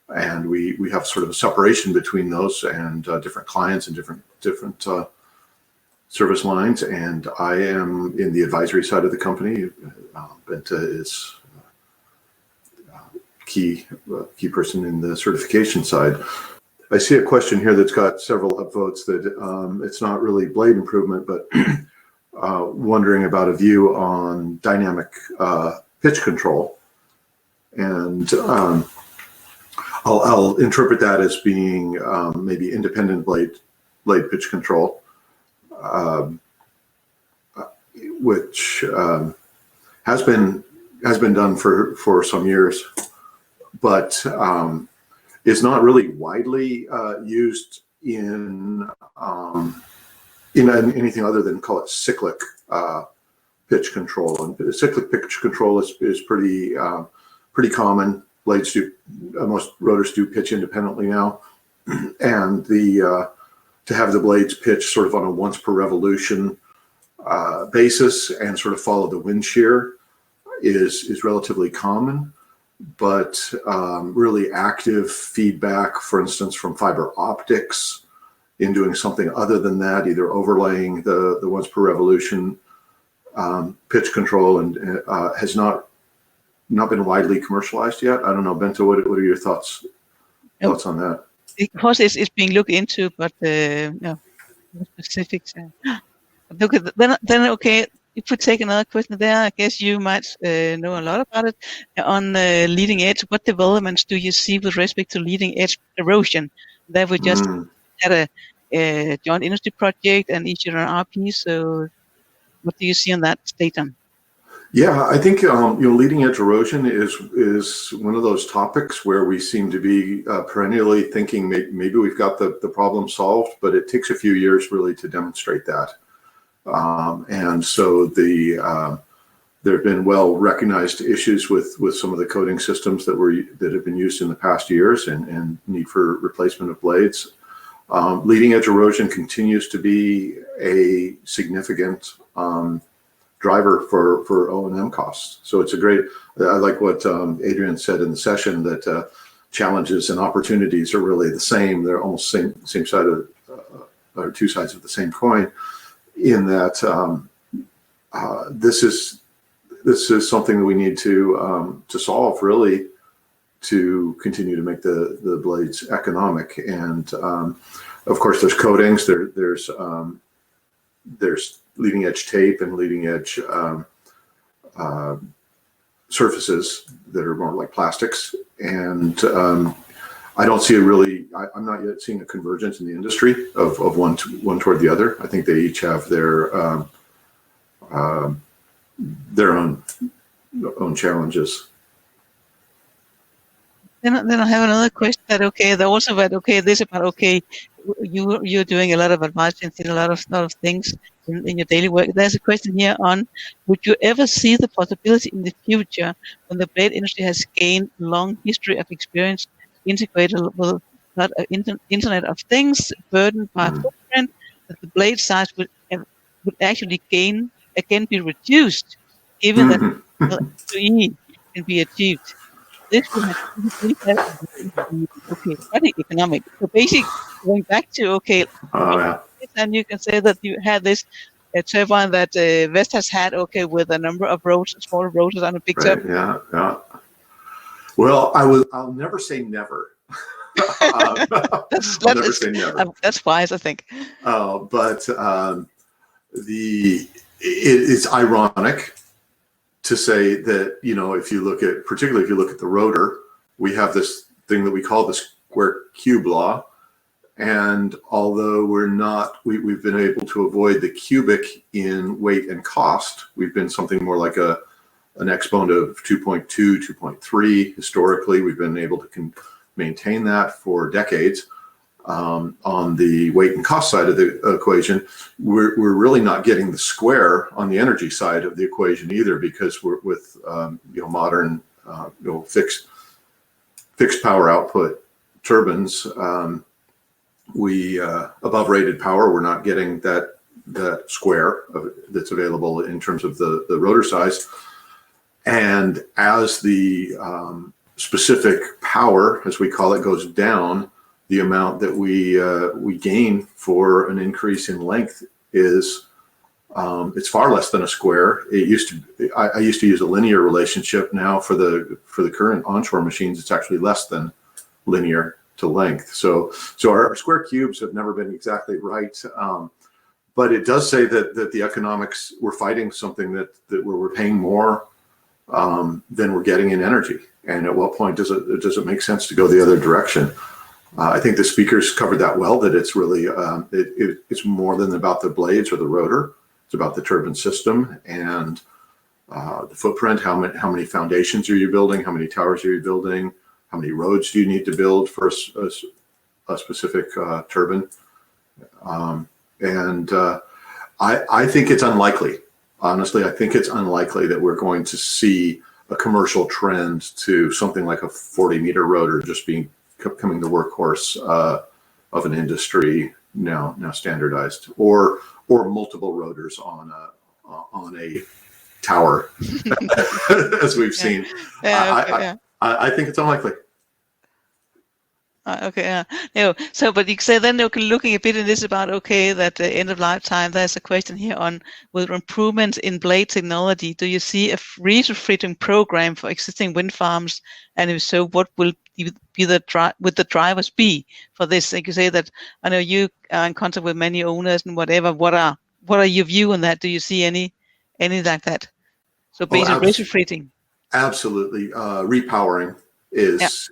And we have sort of a separation between those and different clients and different service lines. And I am in the advisory side of the company. Bente is key person in the certification side. I see a question here that's got several upvotes that it's not really blade improvement, but wondering about a view on dynamic pitch control. And I'll interpret that as being maybe independent blade pitch control, which has been done for some years, but is not really widely used in anything other than, call it, cyclic pitch control. And cyclic pitch control is pretty common. Blades do, most rotors do pitch independently now, and to have the blades pitch sort of on a once per revolution basis and sort of follow the wind shear is relatively common. But really active feedback, for instance, from fiber optics in doing something other than that, either overlaying the once per revolution pitch control, and has not been widely commercialized yet. I don't know, Bente, what are your thoughts on that? Of course, it's being looked into, but no specifics. Look, then okay. If we take another question there, I guess you might know a lot about it. On leading edge, what developments do you see with respect to leading edge erosion? That we just had a joint industry project and issued an RP. So, what do you see on that statement? Yeah, I think leading edge erosion is one of those topics where we seem to be perennially thinking maybe we've got the problem solved, but it takes a few years really to demonstrate that. And so there have been well-recognized issues with some of the coating systems that have been used in the past years and need for replacement of blades. Leading edge erosion continues to be a significant driver for O&M costs. So it's I like what Adrian said in the session, that challenges and opportunities are really the same. They're almost same side of, or two sides of the same coin, in that this is something that we need to solve, really, to continue to make the blades economic. And of course, there's coatings, there's leading edge tape and leading edge surfaces that are more like plastics. And I don't see I'm not yet seeing a convergence in the industry of one toward the other. I think they each have their own challenges. Then I have another question that you're doing a lot of advice and a lot of things in your daily work. There's a question here on, would you ever see the possibility in the future when the blade industry has gained a long history of experience integrated with Internet of Things, burdened by footprint, that the blade size would actually be reduced, given that COE can be achieved? This would have economic. So basically, going back to and you can say that you had this turbine that Vest has had with a number of small rotors on a big turbine. Yeah. Well, I'll never say never. I'll never say never. That's wise, I think. But it's ironic to say that, particularly if you look at the rotor, we have this thing that we call the square cube law, And although we've been able to avoid the cubic in weight and cost, we've been something more like an exponent of 2.2, 2.3. Historically, we've been able to maintain that for decades. On the weight and cost side of the equation, we're really not getting the square on the energy side of the equation either, because we're with modern fixed power output turbines. Above rated power, we're not getting that square that's available in terms of the rotor size. And as the specific power, as we call it, goes down, the amount that we gain for an increase in length is it's far less than a square. It used to. I used to use a linear relationship. Now for the current onshore machines, it's actually less than linear to length. So our square cubes have never been exactly right. But it does say that the economics, we're fighting something that we're paying more than we're getting in energy. And at what point does it make sense to go the other direction? I think the speakers covered that well, that it's really, it's more than about the blades or the rotor. It's about the turbine system and the footprint. How many foundations are you building? How many towers are you building? How many roads do you need to build for a specific turbine? I think it's unlikely. Honestly, I think it's unlikely that we're going to see a commercial trend to something like a 40-meter rotor just becoming the workhorse of an industry now standardized, or multiple rotors on a tower, as we've seen. I think it's unlikely. Okay, yeah. So, but you say then, looking a bit in this about, that the end of lifetime, there's a question here on, with improvements in blade technology, do you see a retrofitting program for existing wind farms? And if so, what will be the drivers be for this? Like you say that, I know you are in contact with many owners and whatever. What are your view on that? Do you see any like that? So basically retrofitting. Absolutely. Repowering is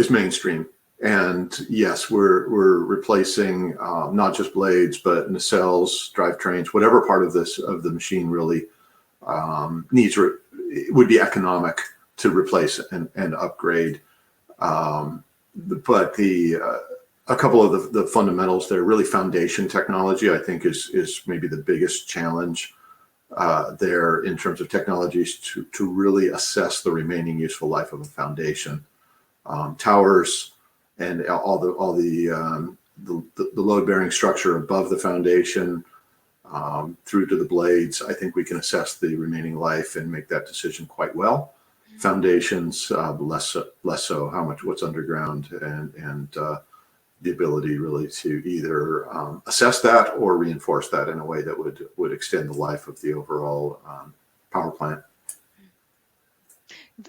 mainstream. And yes, we're replacing not just blades, but nacelles, drivetrains, whatever part of the machine really would be economic to replace and upgrade. But a couple of the fundamentals there, really foundation technology, I think is maybe the biggest challenge there in terms of technologies to really assess the remaining useful life of a foundation. Towers and all the load-bearing structure above the foundation through to the blades, I think we can assess the remaining life and make that decision quite well. Foundations, less so. What's underground, and the ability really to either assess that or reinforce that in a way that would extend the life of the overall power plant.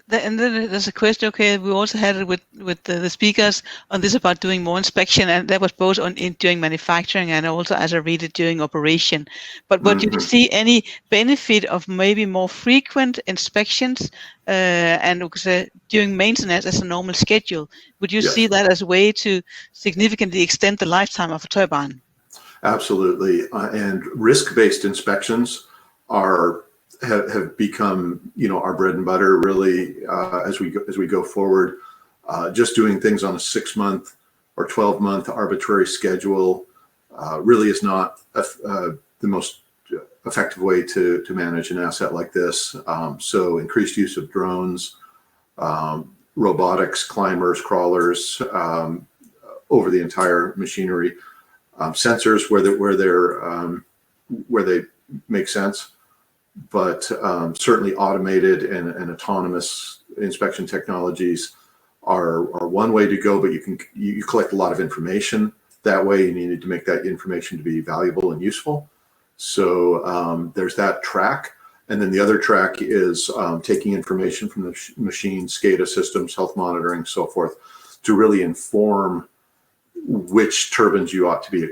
And then there's a question, we also had it with the speakers on this about doing more inspection, and that was both during manufacturing and also, as I read it, during operation. But do you see any benefit of maybe more frequent inspections and during maintenance as a normal schedule? Would you see that as a way to significantly extend the lifetime of a turbine? Absolutely. And risk-based inspections have become, our bread and butter, really, as we go forward. Just doing things on a 6-month or 12-month arbitrary schedule really is not the most effective way to manage an asset like this. So increased use of drones, robotics, climbers, crawlers over the entire machinery, sensors where they make sense. But certainly automated and autonomous inspection technologies are one way to go, but you collect a lot of information that way, and you need to make that information to be valuable and useful. So there's that track. And then the other track is taking information from the machine, SCADA systems, health monitoring, so forth, to really inform which turbines you ought to be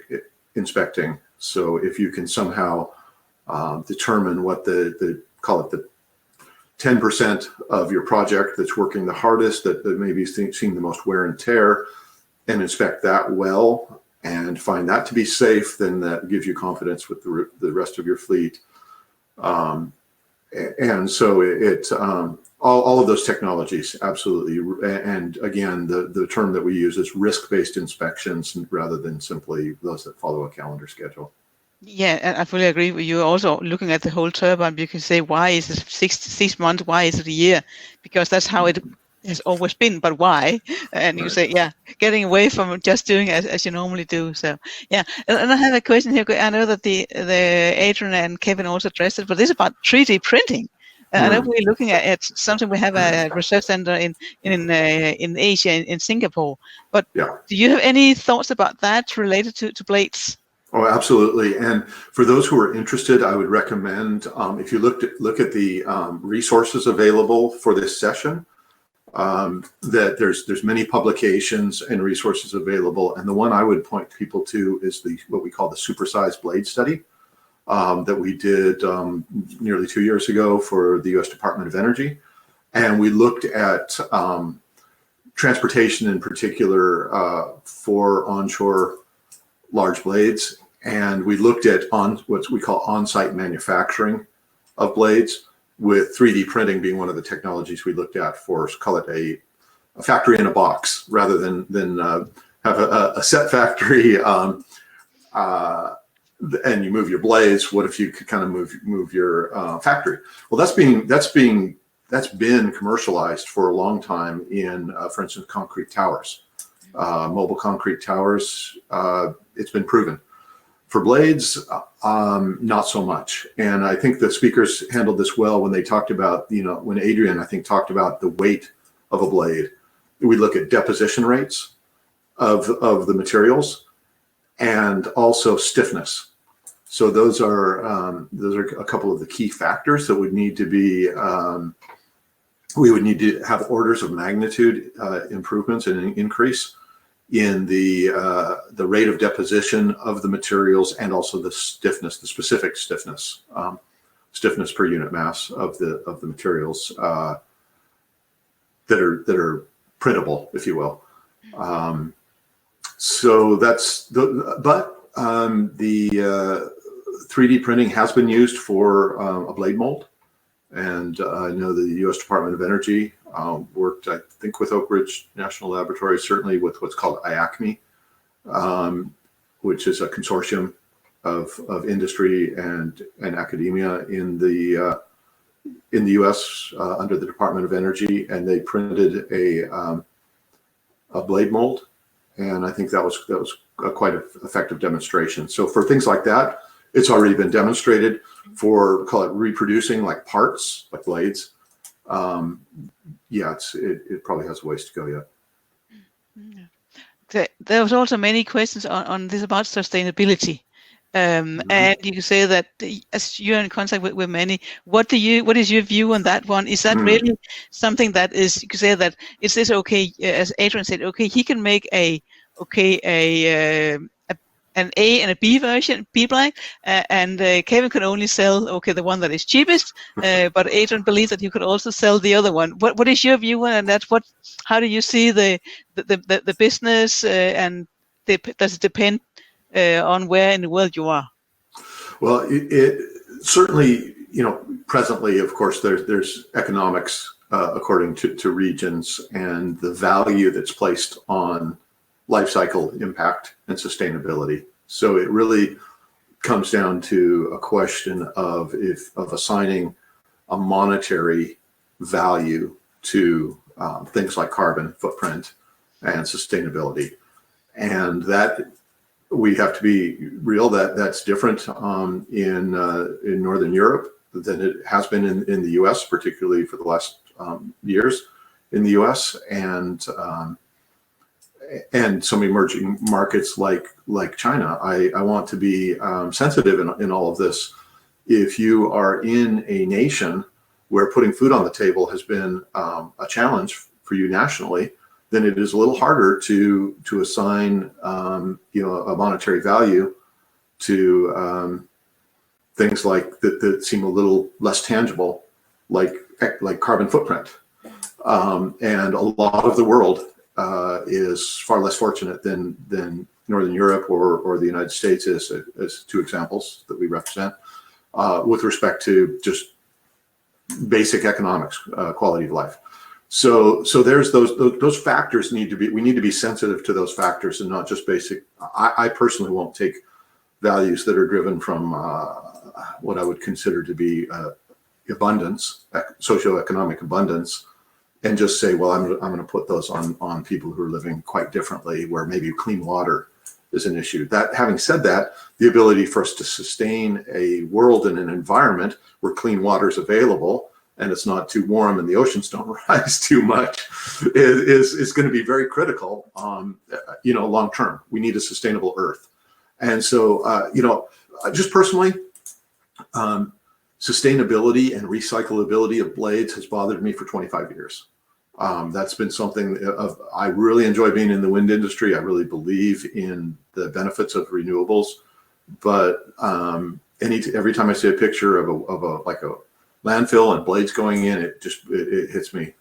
inspecting. So if you can somehow determine what call it the 10% of your project that's working the hardest, that maybe seeing the most wear and tear, and inspect that well, and find that to be safe, then that gives you confidence with the rest of your fleet. And so all of those technologies, absolutely. And again, the term that we use is risk-based inspections rather than simply those that follow a calendar schedule. Yeah, and I fully agree with you. Also, looking at the whole turbine, you can say, why is it 6 months? Why is it a year? Because that's how it has always been. But why? And you say, yeah, getting away from just doing as you normally do. So, yeah. And I have a question here. I know that the Adrian and Kevin also addressed it, but this is about 3D printing. I know we're looking at something. We have a research center in Asia, in Singapore. But do you have any thoughts about that related to blades? Oh, absolutely. And for those who are interested, I would recommend, if you look at the resources available for this session, that there's many publications and resources available. And the one I would point people to is what we call the supersized blade study that we did nearly 2 years ago for the U.S. Department of Energy. And we looked at transportation in particular for onshore large blades, and we looked at what we call on-site manufacturing of blades, with 3D printing being one of the technologies we looked at for, call it a factory in a box, rather than have a set factory and you move your blades. What if you could kind of move your factory? Well, that's been commercialized for a long time in, for instance, concrete towers. Mobile concrete towers, it's been proven. For blades, not so much. And I think the speakers handled this well when they talked about, when Adrian, I think, talked about the weight of a blade. We look at deposition rates of the materials and also stiffness. So those are a couple of the key factors that would need to be, we would need to have orders of magnitude improvements and an increase in the rate of deposition of the materials, and also the stiffness, the specific stiffness, stiffness per unit mass of the materials that are printable, if you will. So that's the 3D printing has been used for a blade mold, and I know the U.S. Department of Energy worked, I think, with Oak Ridge National Laboratory, certainly with what's called IACME, which is a consortium of industry and academia in the U.S. Under the Department of Energy, and they printed a blade mold, and I think that was a quite effective demonstration. So for things like that, it's already been demonstrated. For, call it, reproducing like parts, like blades, yeah, it probably has a ways to go yet. There was also many questions on this about sustainability. And you can say that as you're in contact with many, what is your view on that one? Is that really something that is, you could say that, is this okay, as Adrian said, okay, he can make an A and a B version, B black, and Kevin could only sell, the one that is cheapest, but Adrian believes that you could also sell the other one. What is your view on that? How do you see the business, and does it depend on where in the world you are? Well, it certainly, presently, of course, there's economics according to regions, and the value that's placed on life cycle impact and sustainability. So it really comes down to a question of assigning a monetary value to things like carbon footprint and sustainability, and that we have to be real that's different in Northern Europe than it has been in the U.S., particularly for the last years in the U.S. and some emerging markets like China. I want to be sensitive in all of this. If you are in a nation where putting food on the table has been a challenge for you nationally, then it is a little harder to assign a monetary value to things like that seem a little less tangible, like carbon footprint. And a lot of the world is far less fortunate than Northern Europe or the United States as two examples that we represent, with respect to just basic economics, quality of life. So there's those factors we need to be sensitive to those factors and not just basic. I personally won't take values that are driven from what I would consider to be abundance, socioeconomic abundance, and just say, well, I'm going to put those on people who are living quite differently, where maybe clean water is an issue. That, having said that, the ability for us to sustain a world and an environment where clean water is available and it's not too warm and the oceans don't rise too much is going to be very critical, long term. We need a sustainable Earth. And so, just personally, sustainability and recyclability of blades has bothered me for 25 years. That's been something I really enjoy being in the wind industry. I really believe in the benefits of renewables, but every time I see a picture of a landfill and blades going in, it hits me,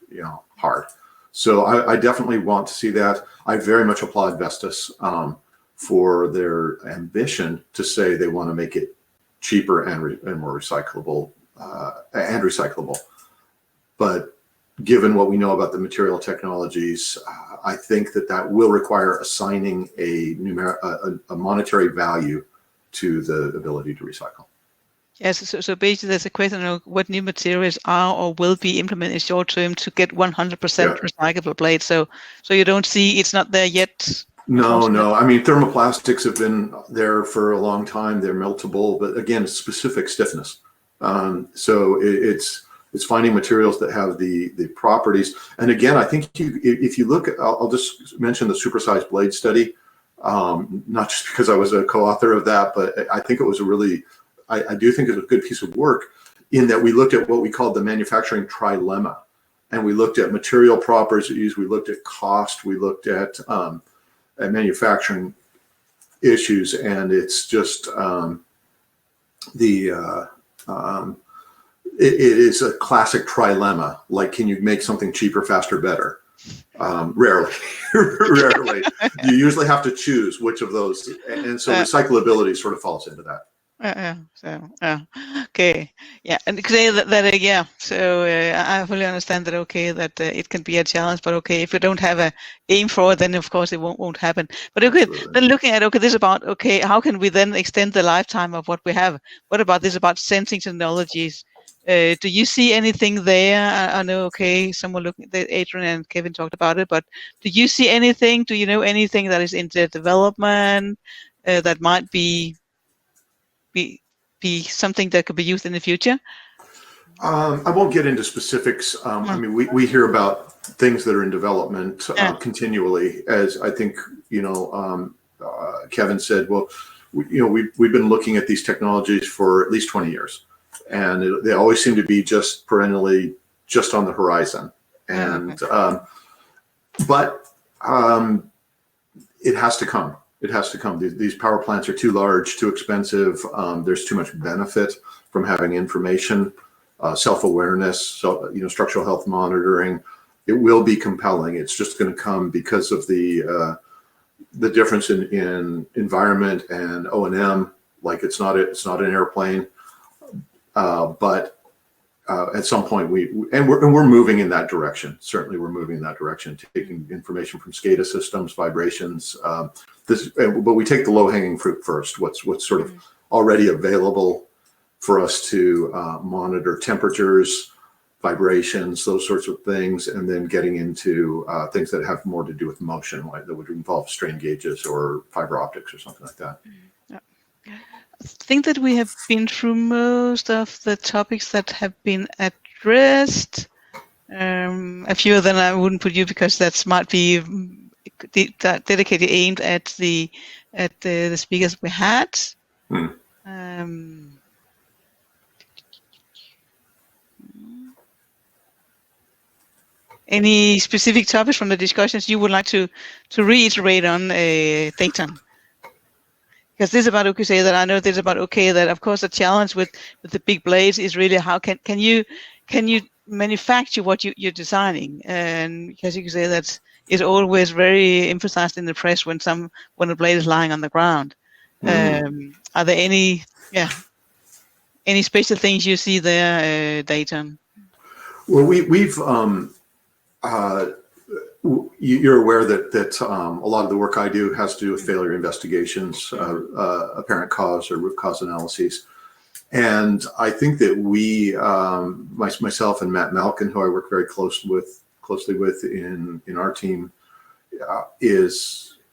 hard. So I definitely want to see that. I very much applaud Vestas for their ambition to say they want to make it cheaper and more recyclable But given what we know about the material technologies, I think that will require assigning a monetary value to the ability to recycle. Yes, so basically there's a question of what new materials are or will be implemented short term to get 100% recyclable blades. So you don't see it's not there yet. No. I mean, thermoplastics have been there for a long time. They're meltable, but again, it's specific stiffness. So it's finding materials that have the properties. And again, I think if you look, I'll just mention the supersized blade study, not just because I was a co-author of that, but I think it was I do think it was a good piece of work in that we looked at what we called the manufacturing trilemma. And we looked at material properties, we looked at cost, we looked at manufacturing issues, and it's just it is a classic trilemma. Like, can you make something cheaper, faster, better? Rarely. You usually have to choose which of those, and so recyclability sort of falls into that. Okay, yeah, and say that yeah. So I fully understand that. Okay, that it can be a challenge, but okay, if you don't have a aim for it, then of course it won't happen. But okay, then looking at this about how can we then extend the lifetime of what we have? What about this about sensing technologies? Do you see anything there? I know, someone looking, Adrian and Kevin talked about it, but do you see anything? Do you know anything that is in the development that might be something that could be used in the future? I won't get into specifics. I mean, we hear about things that are in development continually, as I think, Kevin said. Well, we've been looking at these technologies for at least 20 years. And they always seem to be just perennially just on the horizon. And but it has to come. It has to come. These power plants are too large, too expensive. There's too much benefit from having information, self-awareness, structural health monitoring. It will be compelling. It's just going to come because of the difference in environment and O&M. Like, it's not an airplane. But at some point we're moving in that direction. Certainly we're moving in that direction, taking information from SCADA systems, vibrations, but we take the low-hanging fruit first. What's sort of already available for us to monitor temperatures, vibrations, those sorts of things, and then getting into things that have more to do with motion, like that would involve strain gauges or fiber optics or something like that. I think that we have been through most of the topics that have been addressed. A few of them I wouldn't put you because that might be dedicated, aimed at the speakers we had. Any specific topics from the discussions you would like to reiterate on, Dayton? Because this is about that I know this is about that of course the challenge with the big blades is really how can you manufacture what you're designing, and because you can say that is always very emphasized in the press when a blade is lying on the ground. Are there any special things you see there, Dayton? Well, you're aware that a lot of the work I do has to do with failure investigations, apparent cause or root cause analyses. And I think that we, myself and Matt Malkin, who I work very closely with in our team,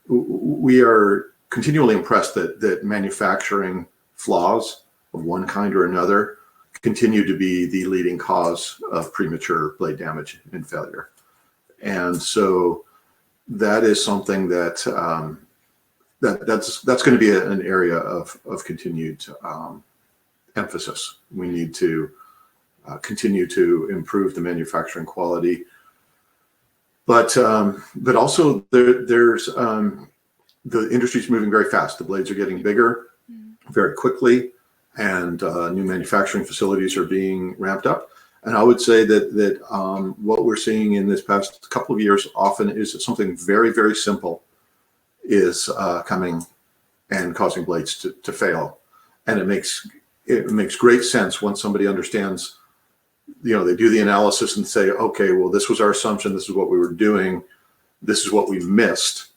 we are continually impressed that manufacturing flaws of one kind or another continue to be the leading cause of premature blade damage and failure. And so that is something that's going to be an area of continued emphasis. We need to continue to improve the manufacturing quality, but also there's the industry's moving very fast. The blades are getting bigger very quickly, and new manufacturing facilities are being ramped up. And I would say that what we're seeing in this past couple of years often is that something very, very simple is coming and causing blades to fail. And it makes great sense once somebody understands, they do the analysis and say, okay, well, this was our assumption. This is what we were doing. This is what we missed.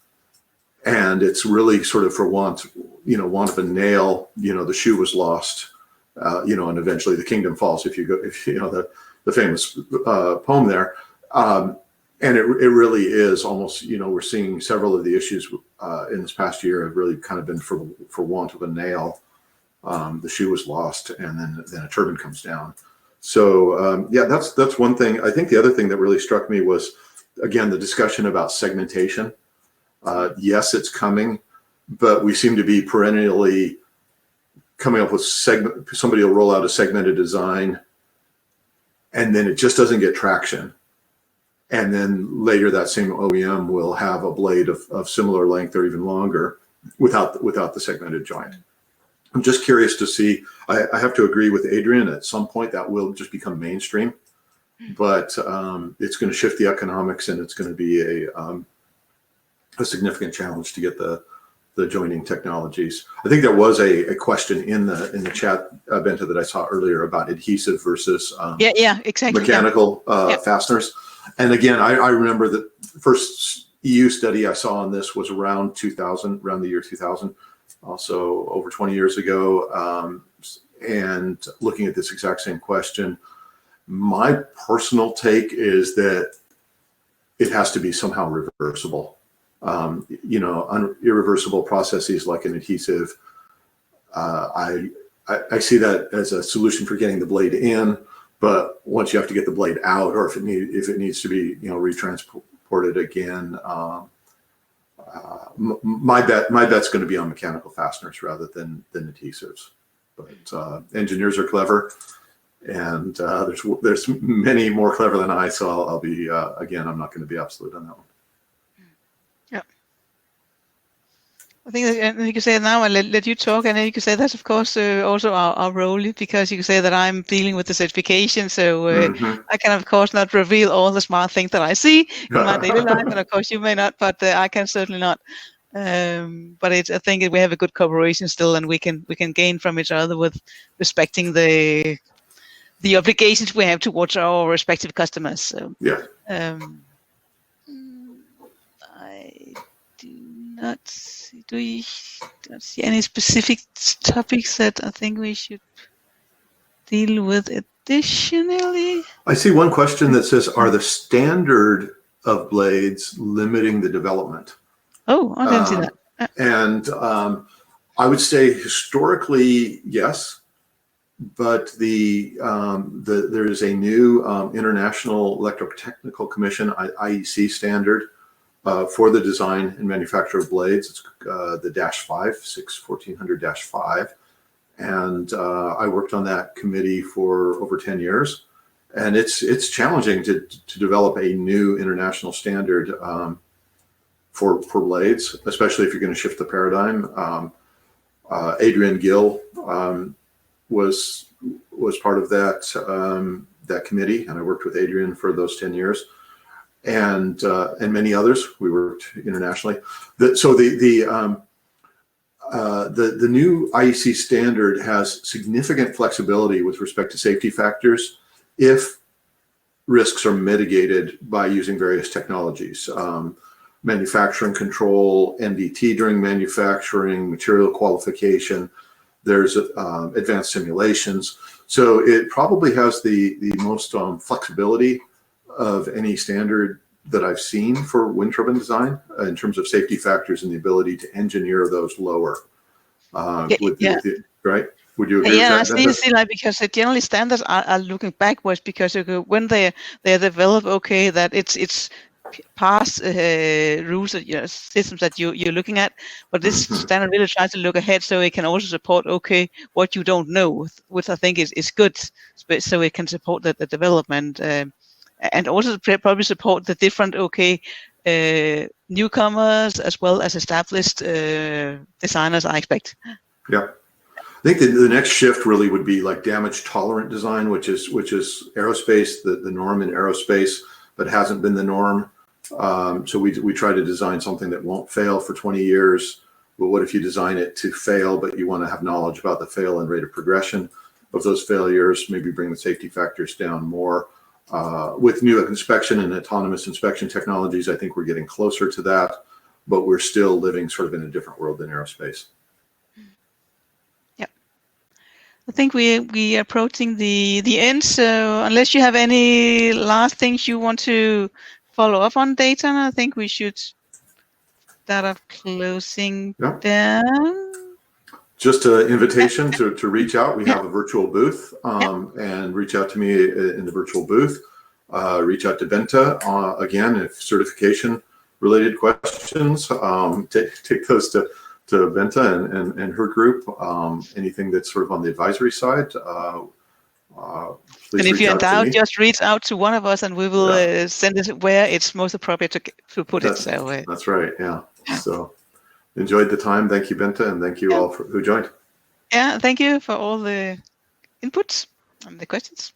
And it's really sort of for want of a nail, the shoe was lost, and eventually the kingdom falls. If the famous poem there. And it really is almost, we're seeing several of the issues in this past year have really kind of been for want of a nail. The shoe was lost, and then a turbine comes down. So that's one thing. I think the other thing that really struck me was, again, the discussion about segmentation. Yes, it's coming, but we seem to be perennially coming up with somebody will roll out a segmented design, and then it just doesn't get traction. And then later that same OEM will have a blade of similar length or even longer without the segmented joint. I'm just curious to see, I have to agree with Adrian, at some point that will just become mainstream, but it's going to shift the economics, and it's going to be a significant challenge to get the joining technologies. I think there was a question in the chat, Bente, that I saw earlier about adhesive versus exactly. mechanical fasteners. And again, I remember the first EU study I saw on this was around the year 2000, also over 20 years ago, and looking at this exact same question. My personal take is that it has to be somehow reversible. Irreversible processes like an adhesive. I see that as a solution for getting the blade in, but once you have to get the blade out, or if it needs to be retransported again, my bet's going to be on mechanical fasteners rather than adhesives. But engineers are clever, and there's many more clever than I. So I'll be again, I'm not going to be absolute on that one. I think that you can say it now and let you talk, and then you can say that's of course also our role, because you can say that I'm dealing with the certification, so I can of course not reveal all the smart things that I see in my daily life, and of course you may not, but I can certainly not. But I think we have a good cooperation still, and we can gain from each other with respecting the obligations we have towards our respective customers. So I do not see any specific topics that I think we should deal with additionally. I see one question that says, are the standard of blades limiting the development? Oh, I didn't see that. And I would say historically, yes, but there is a new International Electrotechnical Commission, IEC standard, for the design and manufacture of blades. It's the -5, 1400-5. And I worked on that committee for over 10 years. And it's challenging to develop a new international standard for blades, especially if you're going to shift the paradigm. Adrian Gill was part of that committee, and I worked with Adrian for those 10 years. and many others. We worked internationally. The new IEC standard has significant flexibility with respect to safety factors if risks are mitigated by using various technologies. Manufacturing control, NDT during manufacturing, material qualification, there's advanced simulations. So it probably has the most flexibility of any standard that I've seen for wind turbine design in terms of safety factors and the ability to engineer those lower. Right? Would you agree with that? I see like, because generally standards are looking backwards, because when they're developed, okay, that it's past rules that systems that you're looking at, but this standard really tries to look ahead, so it can also support what you don't know, which I think is good, so it can support the development, and also probably support the different newcomers as well as established designers, I expect. Yeah, I think the next shift really would be like damage tolerant design, which is aerospace, the norm in aerospace, but hasn't been the norm. So we try to design something that won't fail for 20 years. But what if you design it to fail, but you want to have knowledge about the fail and rate of progression of those failures, maybe bring the safety factors down more. With new inspection and autonomous inspection technologies, I think we're getting closer to that, but we're still living sort of in a different world than aerospace. Yep. I think we are approaching the end, so unless you have any last things you want to follow up on, Dayton, I think we should start off closing down. Just an invitation to reach out. We have a virtual booth, and reach out to me in the virtual booth. Reach out to Bente, again, if certification related questions, take those to Bente and her group. Anything that's sort of on the advisory side, and if you're in doubt, just reach out to one of us, and we will send it where it's most appropriate to put it. So that's right. Yeah. So enjoyed the time. Thank you, Bente, and thank you all who joined. Yeah, thank you for all the inputs and the questions.